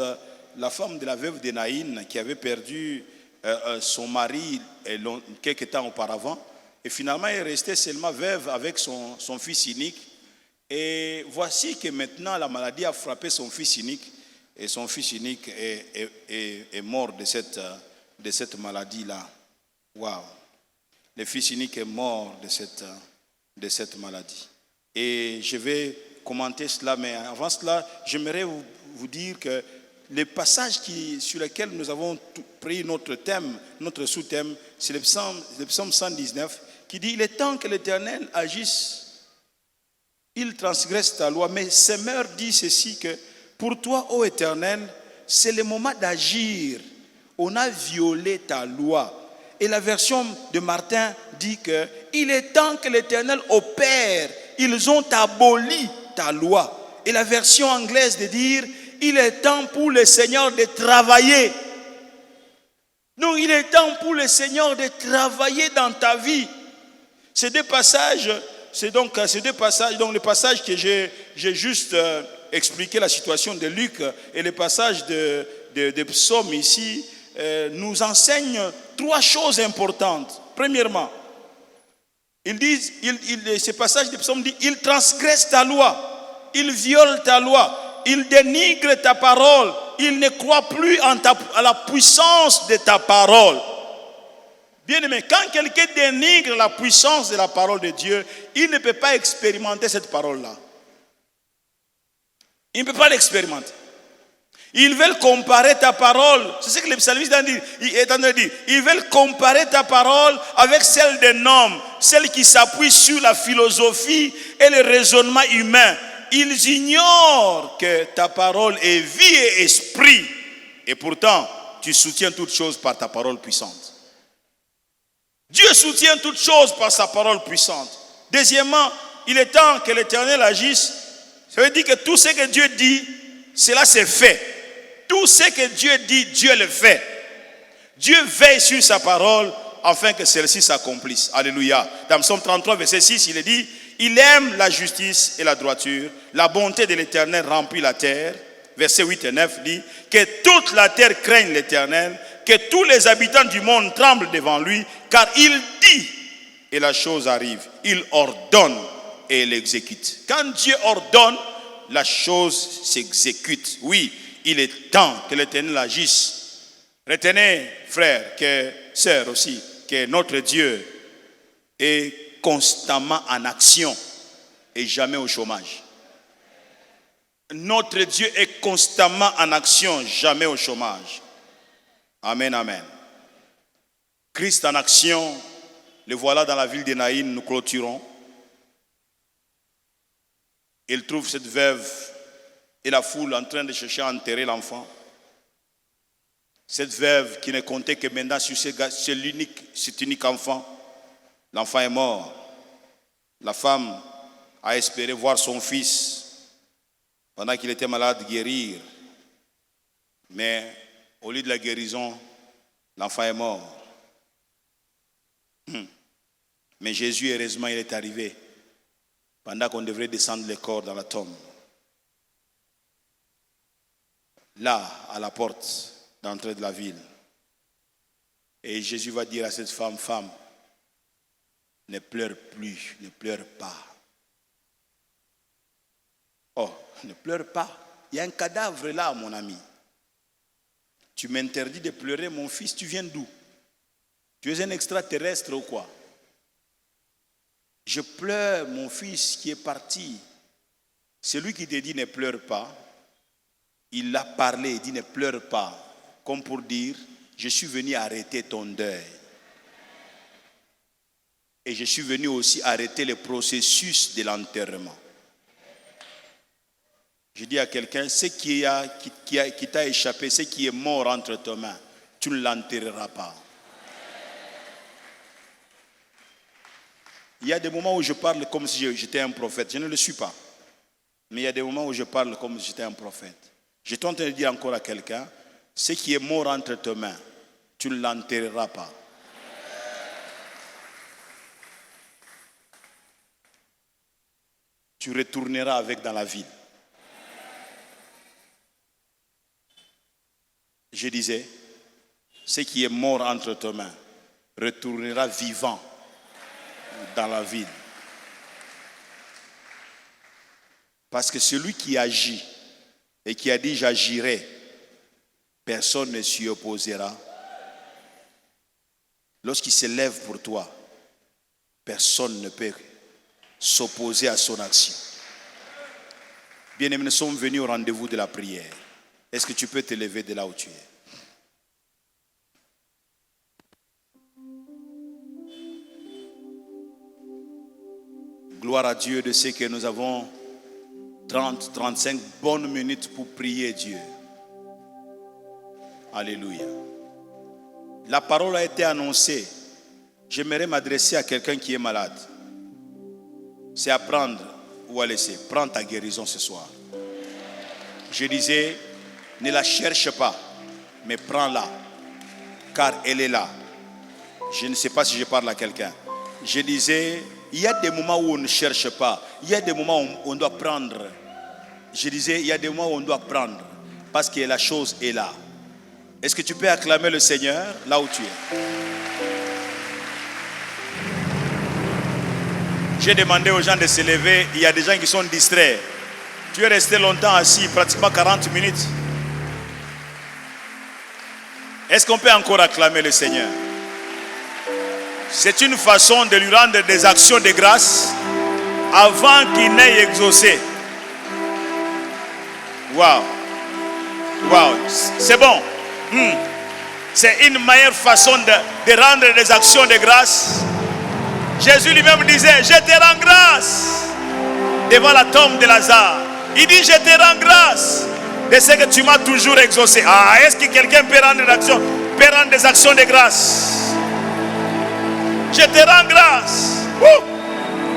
la femme de la veuve de Naïn qui avait perdu son mari quelques temps auparavant. Et finalement, elle est restée seulement veuve avec son fils unique. Et voici que maintenant, la maladie a frappé son fils unique. Et son fils unique est mort de cette maladie-là. Waouh! Le fils unique est mort de cette maladie. Et je vais commenter cela, mais avant cela, j'aimerais vous dire que les passages sur lesquels nous avons pris notre thème, notre sous-thème, c'est le psaume 119, qui dit, il est temps que l'Éternel agisse, il transgresse ta loi, mais Semeur dit ceci, que pour toi, ô Éternel, c'est le moment d'agir, on a violé ta loi. Et la version de Martin dit que il est temps que l'Éternel opère. Ils ont aboli ta loi. Et la version anglaise de dire, il est temps pour le Seigneur de travailler. Donc il est temps pour le Seigneur de travailler dans ta vie. Ces deux passages, donc le passage que j'ai juste expliqué la situation de Luc et le passage de Psaume ici, nous enseignent 3 choses importantes. Premièrement, ce passage de Psaume dit, il transgresse ta loi, il viole ta loi, il dénigre ta parole, il ne croit plus à la puissance de ta parole. Bien-aimé, quand quelqu'un dénigre la puissance de la parole de Dieu, il ne peut pas expérimenter cette parole-là. Il ne peut pas l'expérimenter. Ils veulent comparer ta parole. C'est ce que les psalmistes est en train de dire. Ils veulent comparer ta parole avec celle d'un homme, celle qui s'appuie sur la philosophie et le raisonnement humain. Ils ignorent que ta parole est vie et esprit. Et pourtant, tu soutiens toutes choses par ta parole puissante. Dieu soutient toutes choses par sa parole puissante. Deuxièmement, il est temps que l'Éternel agisse. Ça veut dire que tout ce que Dieu dit, cela c'est fait. Tout ce que Dieu dit, Dieu le fait. Dieu veille sur sa parole afin que celle-ci s'accomplisse. Alléluia. Dans Psaume 33, verset 6, il est dit, il aime la justice et la droiture. La bonté de l'Éternel remplit la terre. Verset 8 et 9 dit, que toute la terre craigne l'Éternel, que tous les habitants du monde tremblent devant lui, car il dit et la chose arrive. Il ordonne et il exécute. Quand Dieu ordonne, la chose s'exécute. Oui, il est temps que l'Éternel agisse. Retenez, frères, que sœurs aussi, que notre Dieu est constamment en action et jamais au chômage. Notre Dieu est constamment en action, jamais au chômage. Amen, amen. Christ en action, le voilà dans la ville de Naïn, nous clôturons. Il trouve cette veuve et la foule en train de chercher à enterrer l'enfant. Cette veuve qui ne comptait que maintenant sur cet unique enfant. L'enfant est mort. La femme a espéré voir son fils pendant qu'il était malade guérir. Mais au lieu de la guérison, l'enfant est mort. Mais Jésus, heureusement, il est arrivé pendant qu'on devrait descendre le corps dans la tombe. Là, à la porte d'entrée de la ville. Et Jésus va dire à cette femme, femme, ne pleure plus, ne pleure pas. Oh, ne pleure pas. Il y a un cadavre là, mon ami. Tu m'interdis de pleurer, mon fils, tu viens d'où? Tu es un extraterrestre ou quoi? Je pleure mon fils qui est parti. Celui qui te dit ne pleure pas, il a parlé, il dit ne pleure pas. Comme pour dire, je suis venu arrêter ton deuil. Et je suis venu aussi arrêter le processus de l'enterrement. Je dis à quelqu'un, ce qui t'a échappé, ce qui est mort entre tes mains, tu ne l'enterreras pas. Il y a des moments où je parle comme si j'étais un prophète. Je ne le suis pas. Mais il y a des moments où je parle comme si j'étais un prophète. Je suis en train de dire encore à quelqu'un, ce qui est mort entre tes mains, tu ne l'enterreras pas. Tu retourneras avec dans la ville. Je disais, ce qui est mort entre tes mains retournera vivant dans la ville. Parce que celui qui agit et qui a dit j'agirai, personne ne s'y opposera. Lorsqu'il se lève pour toi, personne ne peut s'opposer à son action. Bien-aimés, nous sommes venus au rendez-vous de la prière. Est-ce que tu peux te lever de là où tu es? Gloire à Dieu de ce que nous avons 30-35 bonnes minutes pour prier Dieu. Alléluia. La parole a été annoncée. J'aimerais m'adresser à quelqu'un qui est malade. C'est à prendre ou à laisser. Prends ta guérison ce soir. Je disais, ne la cherche pas, mais prends-la, car elle est là. Je ne sais pas si je parle à quelqu'un. Je disais, il y a des moments où on ne cherche pas. Il y a des moments où on doit prendre. Je disais, il y a des moments où on doit prendre, parce que la chose est là. Est-ce que tu peux acclamer le Seigneur là où tu es? J'ai demandé aux gens de se lever. Il y a des gens qui sont distraits. Tu es resté longtemps assis, pratiquement 40 minutes. Est-ce qu'on peut encore acclamer le Seigneur? C'est une façon de lui rendre des actions de grâce avant qu'il n'ait exaucé. Waouh! Waouh! C'est bon. C'est une meilleure façon de rendre des actions de grâce. Jésus lui-même disait, je te rends grâce devant la tombe de Lazare. Il dit, je te rends grâce de ce que tu m'as toujours exaucé. Ah, est-ce que quelqu'un peut rendre des actions de grâce? Je te rends grâce.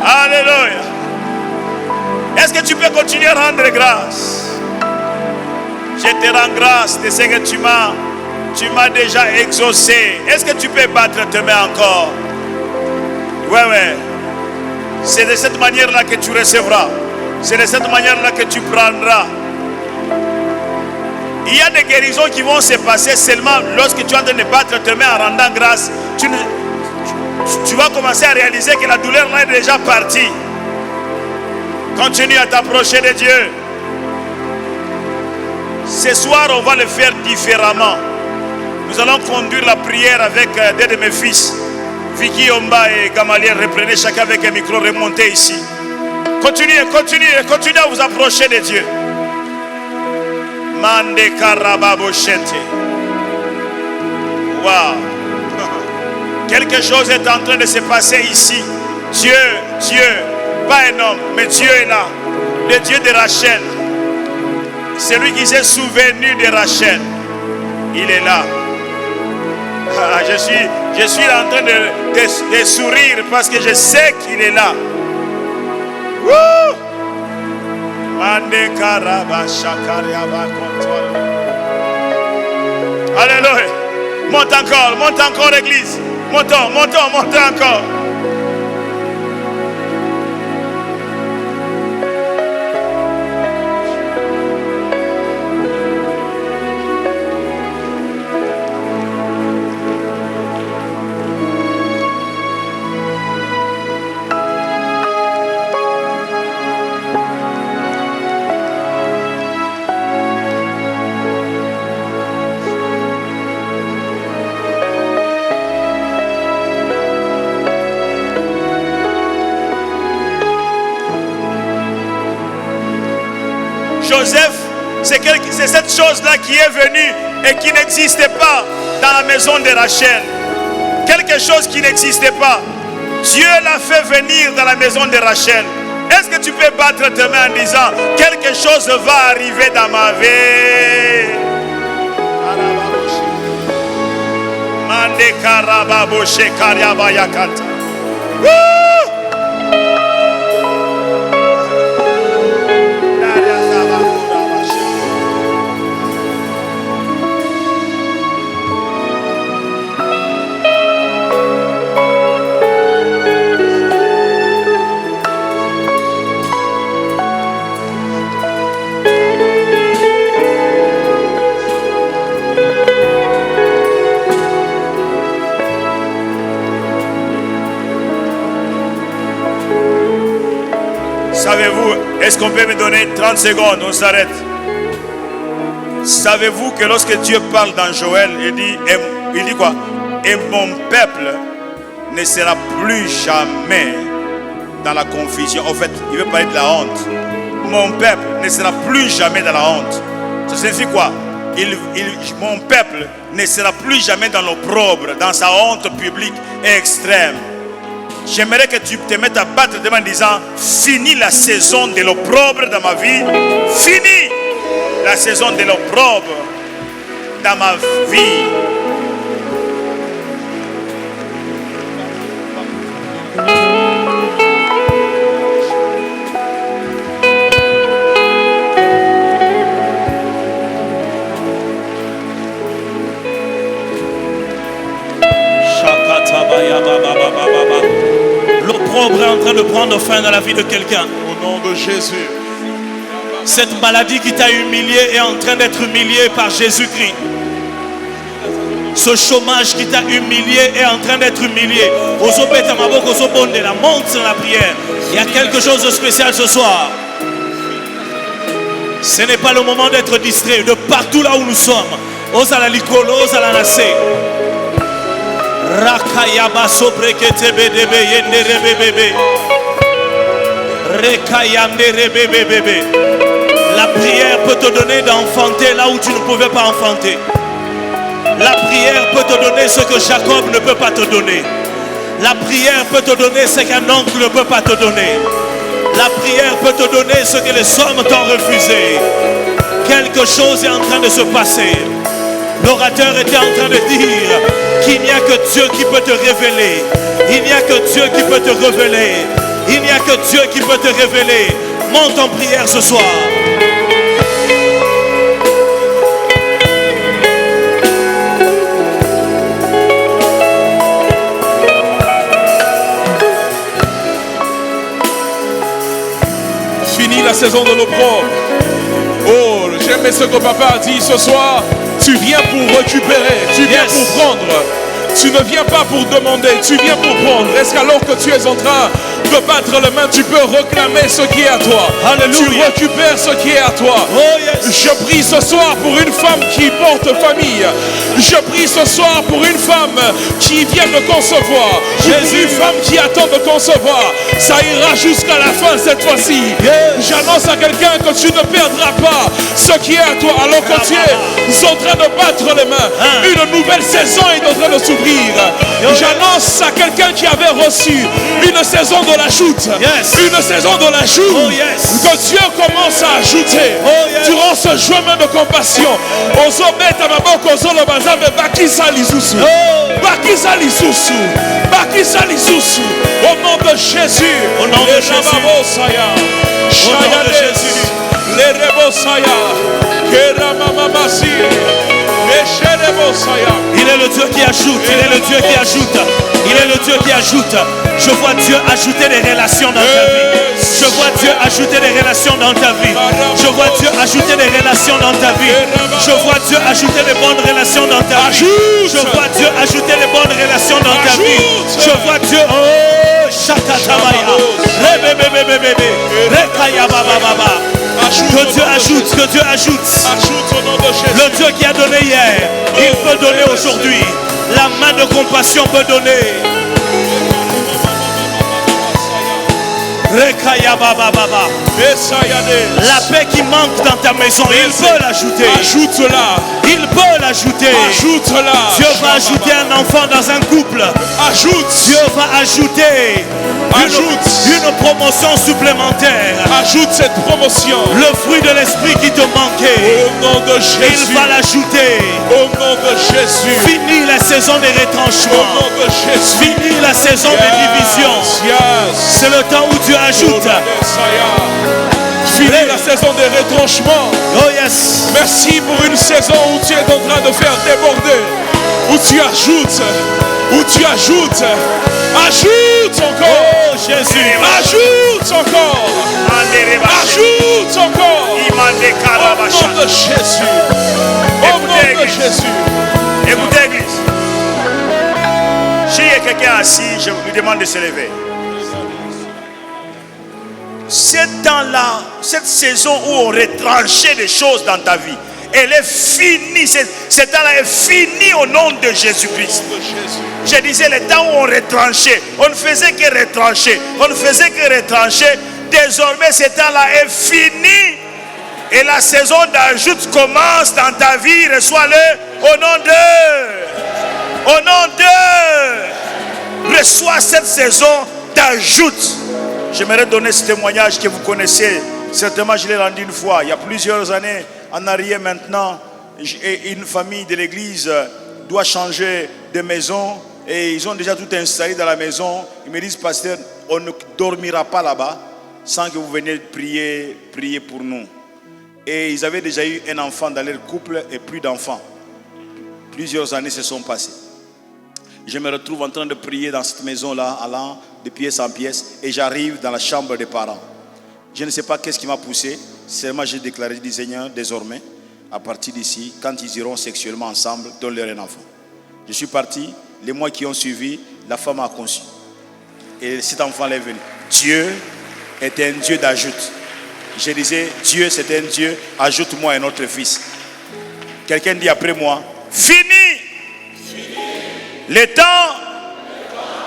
Alléluia. Est-ce que tu peux continuer à rendre grâce? Je te rends grâce de ce que tu m'as Tu m'as déjà exaucé. Est-ce que tu peux battre tes mains encore? Ouais. C'est de cette manière-là que tu recevras. C'est de cette manière-là que tu prendras. Il y a des guérisons qui vont se passer seulement lorsque tu es en train de battre tes mains en rendant grâce. Tu vas commencer à réaliser que la douleur là est déjà partie. Continue à t'approcher de Dieu. Ce soir, on va le faire différemment. Nous allons conduire la prière avec deux de mes fils. Vicky, Omba et Gamaliel. Reprenez chacun avec un micro, remontez ici. Continuez à vous approcher de Dieu. Mande Karababoshete. Wow. Quelque chose est en train de se passer ici. Dieu, pas un homme, mais Dieu est là. Le Dieu de Rachel. Celui qui s'est souvenu de Rachel. Il est là. Je suis en train de sourire parce que je sais qu'il est là. Woo! Alléluia. Monte encore l'église. Montons encore. Joseph, c'est cette chose-là qui est venue et qui n'existait pas dans la maison de Rachel. Quelque chose qui n'existait pas. Dieu l'a fait venir dans la maison de Rachel. Est-ce que tu peux battre tes mains en disant quelque chose va arriver dans ma vie? Mande karababoshe karyabayakata. Savez-vous, est-ce qu'on peut me donner 30 secondes? On s'arrête. Savez-vous que lorsque Dieu parle dans Joël, il dit quoi? Et mon peuple ne sera plus jamais dans la confusion. En fait, il veut parler de la honte. Mon peuple ne sera plus jamais dans la honte. Ça signifie quoi? Mon peuple ne sera plus jamais dans l'opprobre, dans sa honte publique et extrême. J'aimerais que tu te mettes à battre devant en disant fini la saison de l'opprobre dans ma vie. Fini la saison de l'opprobre dans ma vie. L'opprobre est en train de prendre fin dans la vie de quelqu'un. Au nom de Jésus. Cette maladie qui t'a humilié est en train d'être humiliée par Jésus-Christ. Ce chômage qui t'a humilié est en train d'être humilié. Monte dans la prière. Il y a quelque chose de spécial ce soir. Ce n'est pas le moment d'être distrait. De partout là où nous sommes. Osala likolo, osala nase. Rakayaba sobrekete bedebe yendere bebebe. Rekayamdere bebebe. La prière peut te donner d'enfanter là où tu ne pouvais pas enfanter. La prière peut te donner ce que Jacob ne peut pas te donner. La prière peut te donner ce qu'un oncle ne peut pas te donner. La prière peut te donner ce que les hommes t'ont refusé. Quelque chose est en train de se passer. L'orateur était en train de dire qu'il n'y a que Dieu qui peut te révéler. Il n'y a que Dieu qui peut te révéler. Il n'y a que Dieu qui peut te révéler. Monte en prière ce soir. saison de l'opprobre. Oh, j'aime ce que papa a dit ce soir. Tu viens pour récupérer, tu viens pour prendre. Tu ne viens pas pour demander, tu viens pour prendre. Est-ce qu'alors que tu es en train de battre les mains, tu peux réclamer ce qui est à toi? Alléluia. Tu récupères ce qui est à toi. Oh, yes. Je prie ce soir pour une femme qui porte famille. Je prie ce soir pour une femme qui vient de concevoir. Jésus, une femme qui attend de concevoir. Ça ira jusqu'à la fin cette fois-ci. Yes. J'annonce à quelqu'un que tu ne perdras pas ce qui est à toi alors que tu es en train de battre les mains. Une nouvelle saison est en train de s'ouvrir. J'annonce à quelqu'un qui avait reçu une saison de la joute, une saison de la joute, que Dieu commence à ajouter durant ce chemin de compassion. Au nom de Jésus, au nom de Jésus, il est le Dieu qui ajoute, il est le Dieu qui ajoute, il est le Dieu qui ajoute. Je vois Dieu ajouter des relations dans ta vie. Je vois Dieu ajouter des relations dans ta vie. Je vois Dieu ajouter des relations dans ta vie. Je vois Dieu ajouter des bonnes relations dans ta vie. Je vois Dieu ajouter des bonnes relations dans ta vie. Je vois Dieu, oh, Shakatamaya, Rebebebebebe, Rekaya Baba Baba. Que Dieu ajoute, que Dieu ajoute. Le Dieu qui a donné hier, il peut donner aujourd'hui. La main de compassion peut donner. Rekaya Baba Baba. La paix qui manque dans ta maison, il peut l'ajouter. Ajoute-la. Il peut l'ajouter. Ajoute-la. Dieu va ajouter un enfant dans un couple. Ajoute. Dieu va ajouter une promotion supplémentaire. Ajoute cette promotion. Le fruit de l'esprit qui te manquait. Au nom de Jésus. Il va l'ajouter. Au nom de Jésus. Fini la saison des retranchements. Au nom de Jésus. Fini la saison des divisions. C'est le temps où Dieu ajoute. Fini la saison des retranchements. Oh yes. Merci pour une saison où tu es en train de faire déborder. Où tu ajoutes. Où tu ajoutes. Ajoute encore. Oh Jésus. Ajoute encore. Ajoute encore. Au nom de Jésus. Au nom de Jésus. Écoutez, Église. S'il y a quelqu'un assis, je vous demande de se lever. Ce temps-là, cette saison où on retranchait des choses dans ta vie, elle est finie. Ce temps-là est fini au nom de Jésus-Christ. Je disais, le temps où on retranchait, on ne faisait que retrancher. On ne faisait que retrancher. Désormais, ce temps-là est fini. Et la saison d'ajout commence dans ta vie. Reçois-le au nom de. Au nom de. Reçois cette saison d'ajout. J'aimerais donner ce témoignage que vous connaissez. Certainement, je l'ai rendu une fois. Il y a plusieurs années en arrière maintenant. Une famille de l'église doit changer de maison. Et ils ont déjà tout installé dans la maison. Ils me disent, pasteur, on ne dormira pas là-bas sans que vous veniez prier pour nous. Et ils avaient déjà eu un enfant dans leur couple et plus d'enfants. Plusieurs années se sont passées. Je me retrouve en train de prier dans cette maison-là, allant de pièce en pièce, et j'arrive dans la chambre des parents. Je ne sais pas qu'est-ce qui m'a poussé, seulement j'ai déclaré du Seigneur, désormais, à partir d'ici, quand ils iront sexuellement ensemble, donne-leur un enfant. Je suis parti, les mois qui ont suivi, la femme a conçu. Et cet enfant est venu. Dieu est un Dieu d'ajout. Je disais, Dieu c'est un Dieu, ajoute-moi un autre fils. Quelqu'un dit après moi, fini. Le temps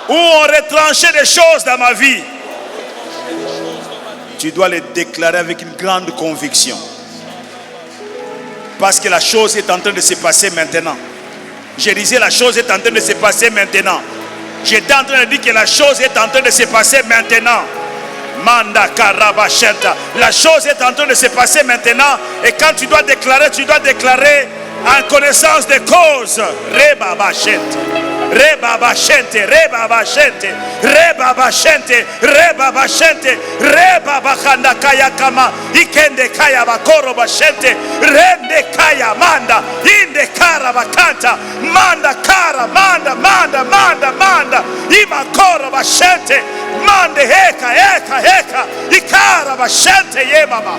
où on retranchait des choses dans ma vie. Tu dois les déclarer avec une grande conviction. Parce que la chose est en train de se passer maintenant. Je disais, la chose est en train de se passer maintenant. J'étais en train de dire que la chose est en train de se passer maintenant. Manda Karabashenta. La chose est en train de se passer maintenant. Et quand tu dois déclarer en connaissance de cause. Rebabashente. Rebabashente, rebabashente, rebabashente, rebabashente, rebabachanda kaya ikende kaya bakoro bashente, rende kaya manda, inde kara karabakanta manda kara manda manda manda manda imakoro bashente mande heka heka heka ikara bashente ye mama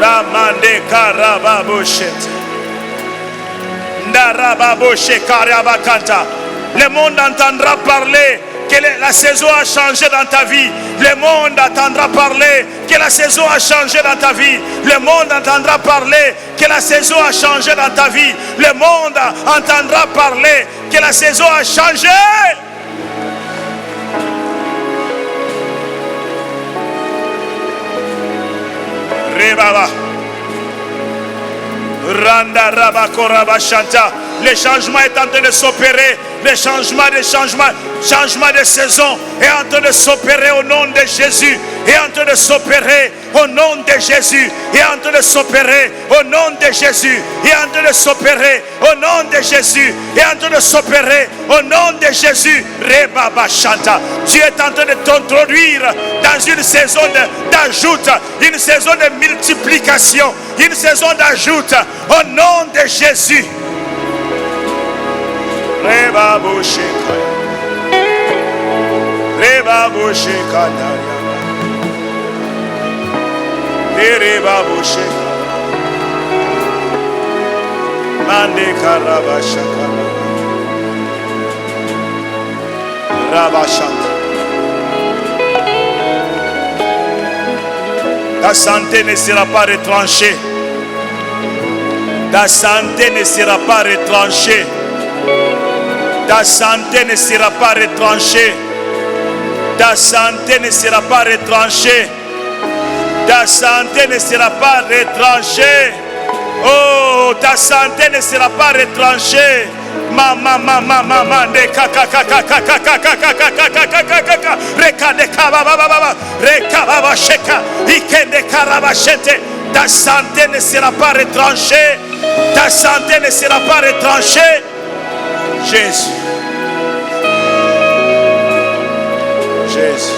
ramande karababoshete ndarababoshe karabakanta. Le monde entendra parler que la saison a changé dans ta vie. Le monde entendra parler que la saison a changé dans ta vie. Le monde entendra parler que la saison a changé dans ta vie. Le monde entendra parler que la saison a changé. Rebaba Randa Rabakora Shanta. Le changement est en train de s'opérer. Le changement de saison est en train de s'opérer au nom de Jésus. Est en train de s'opérer au nom de Jésus. Est en train de s'opérer au nom de Jésus. Est en train de s'opérer au nom de Jésus. Est en train de s'opérer au nom de Jésus. Rebaba Shanta. Tu es en train de t'introduire dans une saison d'ajout, une saison de multiplication, une saison d'ajout au nom de Jésus. Reba bosheka, reba bosheka, reba bosheka, mande karabashaka, rabashaka. Ta santé ne sera pas retranchée. Ta santé ne sera pas retranchée. Ta santé ne sera pas retranchée. Ta santé ne sera pas retranchée. Ta santé ne sera pas retranchée. Oh, ta santé ne sera pas retranchée. Mama mama mama de kaka kaka kaka kaka kaka kaka kaka reka de kaba baba reka baba sheka ikende karabashete. Ta santé ne sera pas retranchée. Ta santé ne sera pas retranchée. Jésus. Jésus.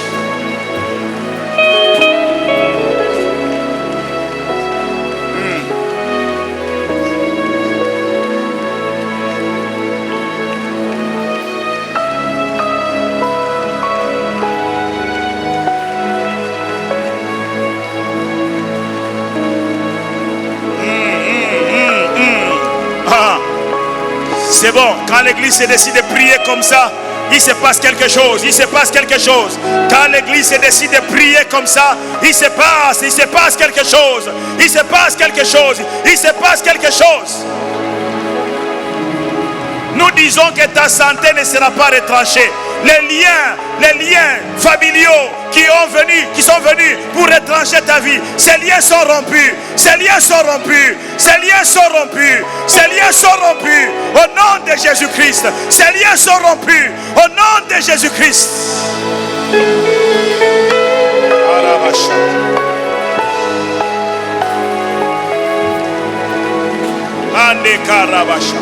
C'est bon, quand l'église se décide de prier comme ça, il se passe quelque chose, il se passe quelque chose. Quand l'église se décide de prier comme ça, il se passe quelque chose, il se passe quelque chose, il se passe quelque chose. Nous disons que ta santé ne sera pas retranchée. Les liens familiaux qui sont venus pour retrancher ta vie, ces liens sont rompus, ces liens sont rompus, ces liens sont rompus, ces liens sont rompus au nom de Jésus-Christ. Ces liens sont rompus au nom de Jésus-Christ. Ande karabasha.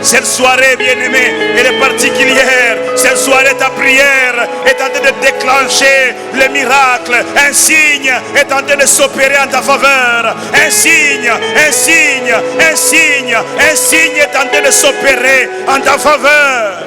Cette soirée, bien-aimée, elle est particulière. Cette soirée, ta prière est en train de déclencher le miracle. Un signe est en train de s'opérer en ta faveur. Un signe est en train de s'opérer en ta faveur.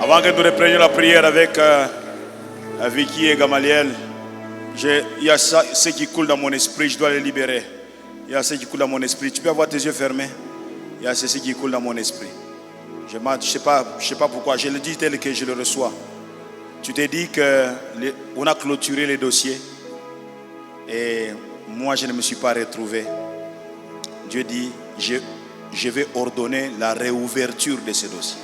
Avant que nous reprenions la prière avec Vicky et Gamaliel, il y a ce qui coule dans mon esprit, je dois les libérer. Il y a ce qui coule dans mon esprit. Tu peux avoir tes yeux fermés. Il y a ce qui coule dans mon esprit. Je ne sais pas pourquoi, je le dis tel que je le reçois. Tu t'es dit qu'on a clôturé les dossiers et moi je ne me suis pas retrouvé. Dieu dit, je vais ordonner la réouverture de ces dossiers.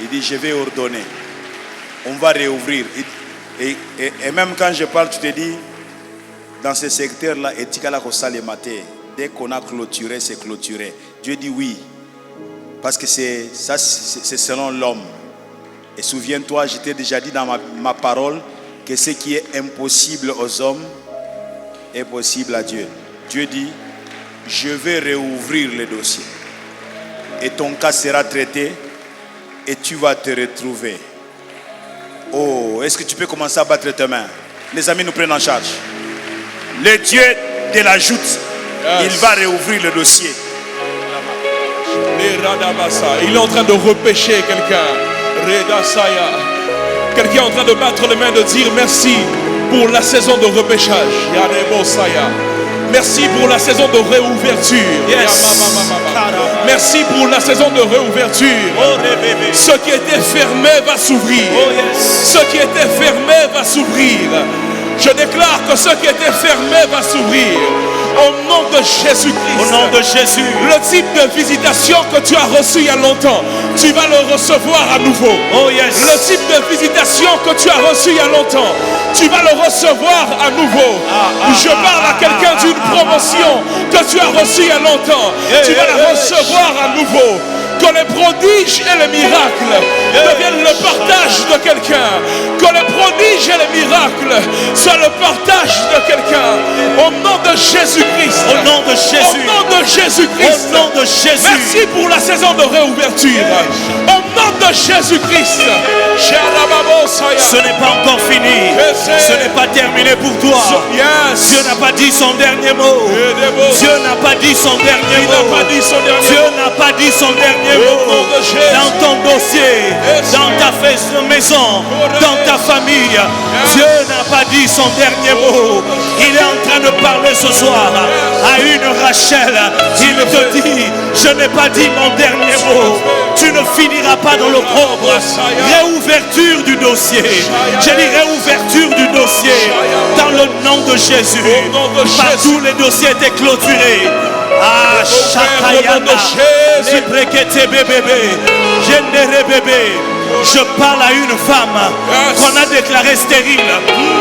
Il dit, je vais ordonner. On va réouvrir. Et même quand je parle, tu te dis, dans ce secteur-là, dès qu'on a clôturé, c'est clôturé. Dieu dit oui, parce que c'est selon l'homme. Et souviens-toi, je t'ai déjà dit dans ma parole que ce qui est impossible aux hommes est possible à Dieu. Dieu dit, je vais réouvrir le dossier. Et ton cas sera traité et tu vas te retrouver. Oh, est-ce que tu peux commencer à battre tes mains? Les amis nous prennent en charge. Le Dieu de la joute, il va réouvrir le dossier. Il est en train de repêcher quelqu'un. Quelqu'un est en train de battre les mains, de dire merci pour la saison de repêchage. Merci pour la saison de réouverture. Merci pour la saison de réouverture. Ce qui était fermé va s'ouvrir. Ce qui était fermé va s'ouvrir. Je déclare que ce qui était fermé va s'ouvrir. Au nom de Jésus-Christ. Au nom de Jésus. Le type de visitation que tu as reçu il y a longtemps, tu vas le recevoir à nouveau. Oh yes. Le type de visitation que tu as reçu il y a longtemps, tu vas le recevoir à nouveau. Je parle à quelqu'un d'une promotion que tu as reçue il y a longtemps. Tu vas la recevoir à nouveau. Que les prodiges et les miracles deviennent le partage de quelqu'un. Que les prodiges et les miracles soient le partage de quelqu'un. Au nom de Jésus-Christ. Au nom de Jésus. Au nom de Jésus-Christ. Au nom de Jésus. Merci pour la saison de réouverture. Au nom de Jésus-Christ. Ce n'est pas encore fini. Ce n'est pas terminé pour toi. Dieu n'a pas dit son dernier mot. Dieu n'a pas dit son dernier mot. Dieu n'a pas dit son dernier mot. Dans ton dossier, dans ta maison, dans ta famille, Dieu n'a pas dit son dernier mot. Il est en train de parler ce soir à une Rachel. Il te dit, je n'ai pas dit mon dernier mot. Tu ne finiras pas dans l'opprobre. Réouverture du dossier. J'ai dit réouverture du dossier. Dans le nom de Jésus. Partout les dossiers étaient clôturés. Ah, Chakayana, les brekete bébé, généré bébé. Je parle à une femme qu'on a déclarée stérile,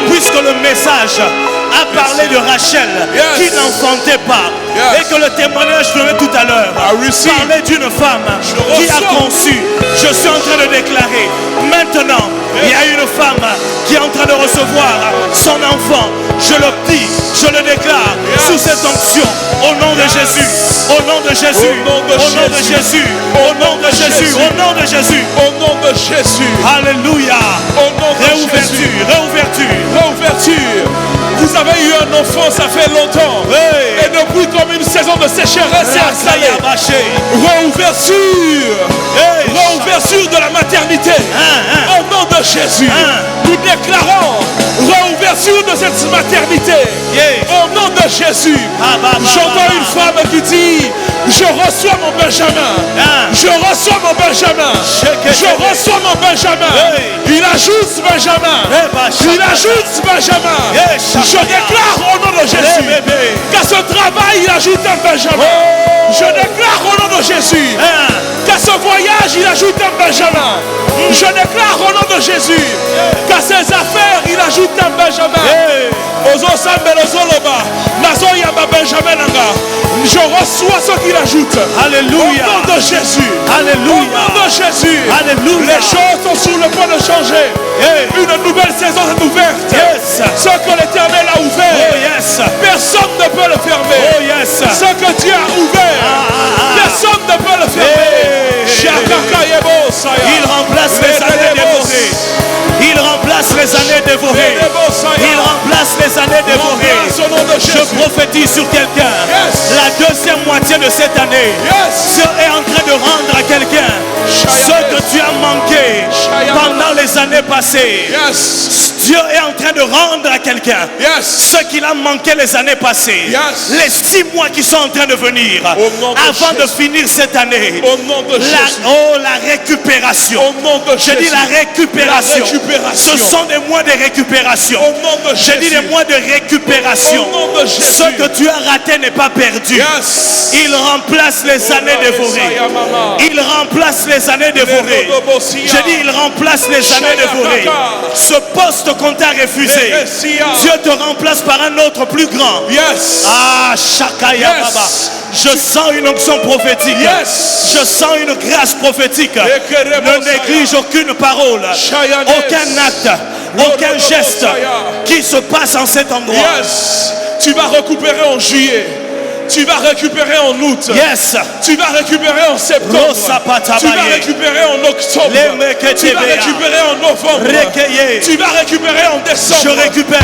puisque le message a parlé de Rachel qui n'enfantait pas, et que le témoignage donné tout à l'heure parlait d'une femme qui a conçu. Je suis en train de déclarer maintenant, il y a une femme qui est en train de recevoir son enfant. Je le dis, je le déclare sous cette onction, au nom de Jésus, au nom de Jésus, au nom de Jésus, au nom de Jésus, au nom de Jésus, au nom de Jésus. Alléluia. Réouverture, réouverture, réouverture. Vous avez eu un enfant, ça fait longtemps. Et depuis comme une saison de sécheresse est installée. Réouverture. Réouverture de la maternité. Au nom de Jésus. Nous déclarons réouverture de cette maternité. Au nom de Jésus. J'entends une femme qui dit, je reçois mon Benjamin. Je reçois mon Benjamin. Je reçois mon Benjamin. Il ajoute Benjamin. Il ajoute Benjamin. Je déclare au nom de Jésus qu'à ce travail il ajoute un Benjamin. Je déclare au nom de Jésus qu'à ce voyage il ajoute un Benjamin. Je déclare au nom de Jésus qu'à ses affaires il ajoute un Benjamin. Je reçois ce qu'il ajoute. Alléluia. Au nom de Jésus. Alléluia. Au nom de Jésus. Alléluia. Les choses sont sur le point de changer. Une nouvelle saison est ouverte. Ce que l'Éternel a ouvert, personne ne peut le fermer. Ce que Dieu a ouvert, personne ne peut le fermer. Il remplace les années dévorées. Il remplace les années dévorées. Il remplace les années dévorées. Je prophétise sur quelqu'un. La deuxième moitié de cette année, Dieu est en train de rendre à quelqu'un ce que tu as manqué pendant les années passées. Dieu est en train de rendre à quelqu'un ce qu'il a manqué les années passées. Les 6 mois qui sont en train de venir avant de finir cette année. La récupération. Je dis la récupération. Ce sont des mois de récupération. Je dis des mois de récupération. Ce que tu as raté n'est pas perdu. Il remplace les années dévorées. Il remplace les années dévorées. Je dis il remplace les années l'avait dévoré. Ce poste qu'on t'a refusé, Dieu te remplace par un autre plus grand. Yes. Ah, Shakaya Baba. Je sens une onction prophétique. Yes. Je sens une grâce prophétique. Ne néglige aucune parole, aucun acte, aucun geste qui se passe en cet endroit. Yes. Tu vas récupérer en juillet. Tu vas récupérer en août. Yes. Tu vas récupérer en septembre. Tu vas récupérer en octobre. Tu vas récupérer en novembre. Tu vas récupérer en décembre. Je récupère.